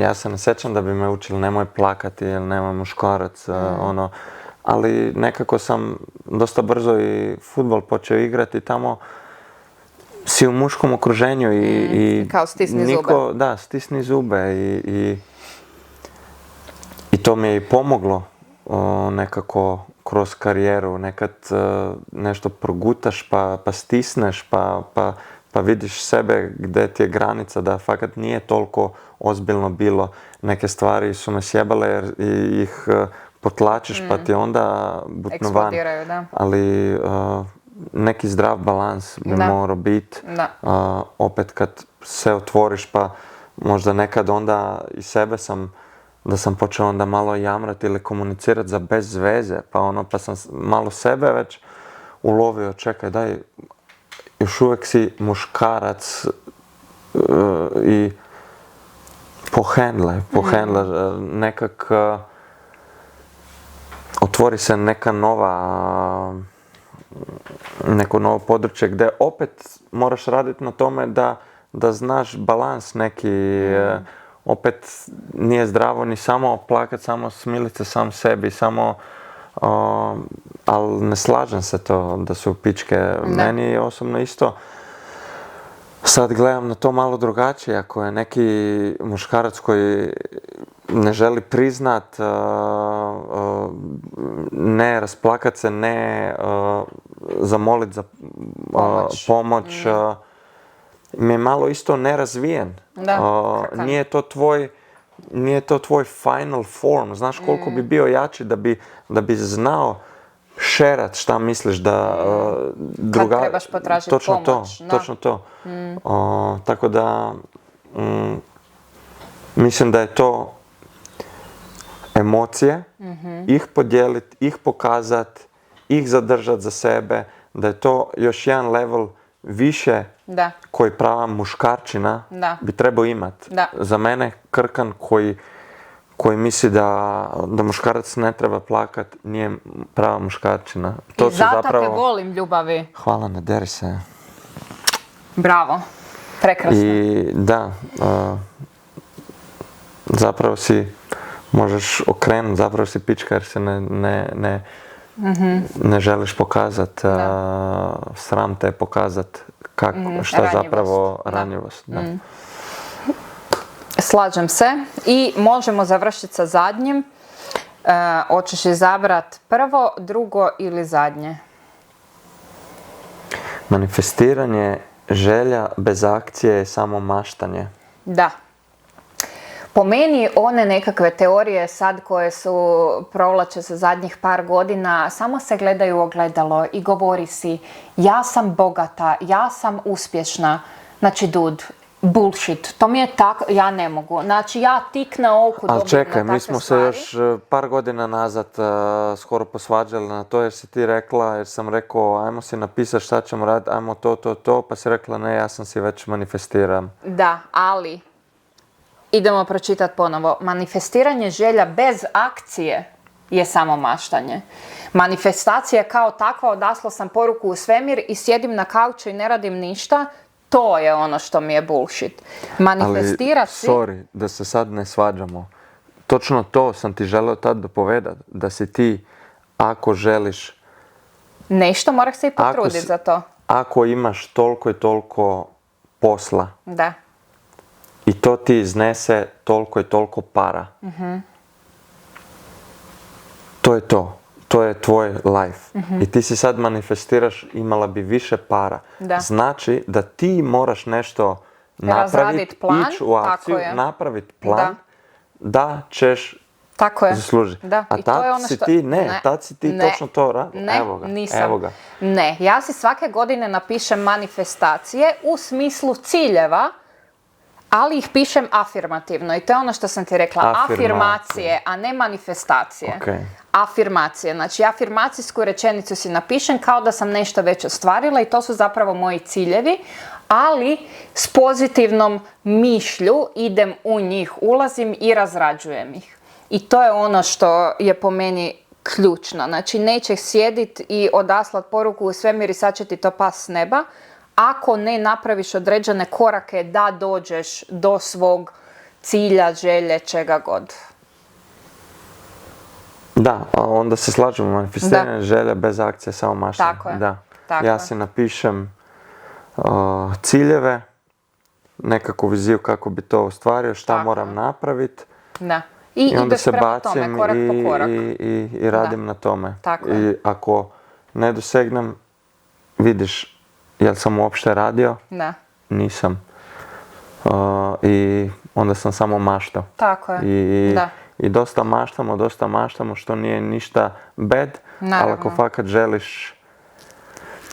S1: ja se ne sjećam da bi me učili nemoj plakati ili nemoj muškarac, ono, ali nekako sam dosta brzo i fudbal počeo igrati tamo, si u muškom okruženju i
S2: kao stisni zube.
S1: Da, stisni zube i to mi je i pomoglo nekako kroz karijeru, nekad nešto progutaš pa stisneš pa vidiš sebe gdje ti je granica, da fakat nije toliko ozbiljno bilo. Neke stvari su me sjebale jer ih potlačiš pa ti onda butno van.
S2: Eksplodiraju, da.
S1: Ali neki zdrav balans bi morao biti. Opet kad se otvoriš pa možda nekad onda i sebe da sam počeo onda malo jamrati ili komunicirati za bez veze, pa sam malo sebe već ulovio, čekaj daj, još uvijek si muškarac i pohendle, nekak otvori se neko novo područje gdje opet moraš raditi na tome da znaš balans neki, opet nije zdravo ni samo plakat, samo smilit se sam sebi, samo ali ne slažem se to da su pičke. Meni osobno isto sad gledam na to malo drugačije. Ako je neki muškarac koji ne želi priznat, ne rasplakat se, ne zamolit za pomoć, mi je malo isto nerazvijen. Nije to tvoj final form. Znaš koliko bi bio jači da bi znao šerat šta misliš da
S2: Kad trebaš potražiti pomoć.
S1: Točno to. Tako da mislim da je to emocije, ih podijeliti, ih pokazati, ih zadržati za sebe, da je to još jedan level više
S2: Da.
S1: koji prava muškarčina
S2: Da.
S1: bi trebao imati.
S2: Da.
S1: Za mene Krkan koji misli da muškarac ne treba plakat, nije prava muškarčina. To
S2: I
S1: su
S2: zato te
S1: zapravo...
S2: volim, ljubavi.
S1: Hvala, ne deri se.
S2: Bravo. Prekrasno.
S1: I da, zapravo si možeš okrenuti, zapravo si pička jer se ne želiš pokazat, sram te pokazat šta je zapravo ranjivost. Da.
S2: Slažem se. I možemo završiti sa zadnjim. Hoćeš izabrat prvo, drugo ili zadnje?
S1: Manifestiranje želja bez akcije je samo maštanje.
S2: Da. Po meni one nekakve teorije sad koje su provlače se zadnjih par godina, samo se gledaju u ogledalo i govori si ja sam bogata, ja sam uspješna. Znači, dude, bullshit. To mi je tako, ja ne mogu. Znači, ja tik na oku
S1: Ali
S2: dobijem
S1: čekaj,
S2: na
S1: mi
S2: takve
S1: smo se
S2: stvari.
S1: još par godina nazad skoro posvađali na to jer si ti rekla, jer sam rekao ajmo si napisati šta ćemo raditi, ajmo to, pa si rekla ne, ja sam si već manifestiram.
S2: Da, ali idemo pročitati ponovo. Manifestiranje želja bez akcije je samo maštanje. Manifestacija kao takva, odasla sam poruku u svemir i sjedim na kauču i ne radim ništa, to je ono što mi je bullshit. Manifestirati si...
S1: Ali, sorry, da se sad ne svađamo. Točno to sam ti želio tad dopovedat, da si ti, ako želiš...
S2: Nešto moraš se i potruditi za to.
S1: Ako imaš toliko i toliko posla,
S2: Da.
S1: i to ti iznese toliko i toliko para. To je to. To je tvoj life. I ti si sad manifestiraš, imala bi više para.
S2: Da.
S1: Znači da ti moraš nešto napraviti,
S2: Razradit plan,
S1: ići u akciju,
S2: tako je.
S1: napraviti plan, da ćeš
S2: Tako je.
S1: zaslužiti.
S2: Da.
S1: A
S2: I to je
S1: tad
S2: ono
S1: si
S2: što...
S1: ti, tad si ti točno to radi.
S2: Ne,
S1: Evo ga,
S2: nisam.
S1: evo ga.
S2: Ne, ja si svake godine napišem manifestacije u smislu ciljeva, ali ih pišem afirmativno. I to je ono što sam ti rekla. Afirmacije, a ne manifestacije.
S1: Okay.
S2: Afirmacije. Znači, afirmacijsku rečenicu si napišem kao da sam nešto već ostvarila i to su zapravo moji ciljevi, ali s pozitivnom mišlju idem u njih, ulazim i razrađujem ih. I to je ono što je po meni ključno. Znači, nećeš sjediti i odaslat poruku u svemir i sad će ti to pas s neba, ako ne napraviš određene korake da dođeš do svog cilja, želje, čega god.
S1: Da, a onda se slažemo, manifestiranje želja bez akcije, samo maštanje.
S2: Tako je.
S1: Da.
S2: Tako
S1: Ja
S2: je.
S1: si napišem ciljeve, nekakvu viziju kako bi to ostvario, šta
S2: Tako
S1: moram napraviti.
S2: Da. I
S1: I onda
S2: ideš
S1: se
S2: prema tome,
S1: bacim
S2: korak po korak.
S1: i radim na tome.
S2: Tako
S1: I
S2: je.
S1: ako ne dosegnem, vidiš, jel sam uopšte radio?
S2: Da.
S1: Nisam. I onda sam samo maštao.
S2: Tako je. Da.
S1: I dosta maštamo, što nije ništa bad,
S2: Naravno.
S1: ali ako fakat želiš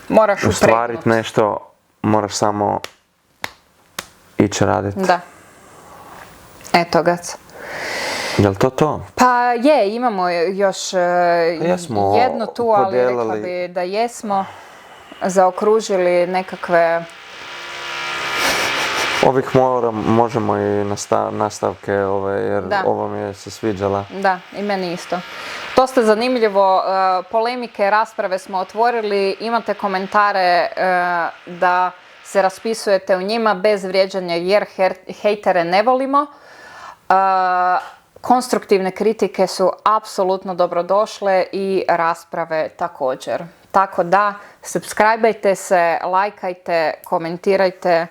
S2: Moraš
S1: ostvariti
S2: upregnuti.
S1: nešto, moraš samo ići raditi.
S2: Da. Eto ga.
S1: Jel to to?
S2: Pa je, imamo još
S1: jesmo
S2: jednu tu, ali rekla
S1: podijelili-
S2: bi da jesmo zaokružili nekakve...
S1: Ovih možemo i nastavke, jer
S2: Da.
S1: ova mi je se sviđala.
S2: Da, i meni isto. Dosta zanimljivo, polemike, rasprave smo otvorili, imate komentare da se raspisujete u njima bez vrijeđanja jer hejtere ne volimo. Konstruktivne kritike su apsolutno dobrodošle i rasprave također. Tako da, subscribeajte se, lajkajte, komentirajte,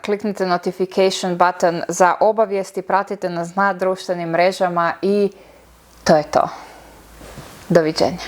S2: kliknite notification button za obavijesti, pratite nas na društvenim mrežama i to je to. Doviđenja.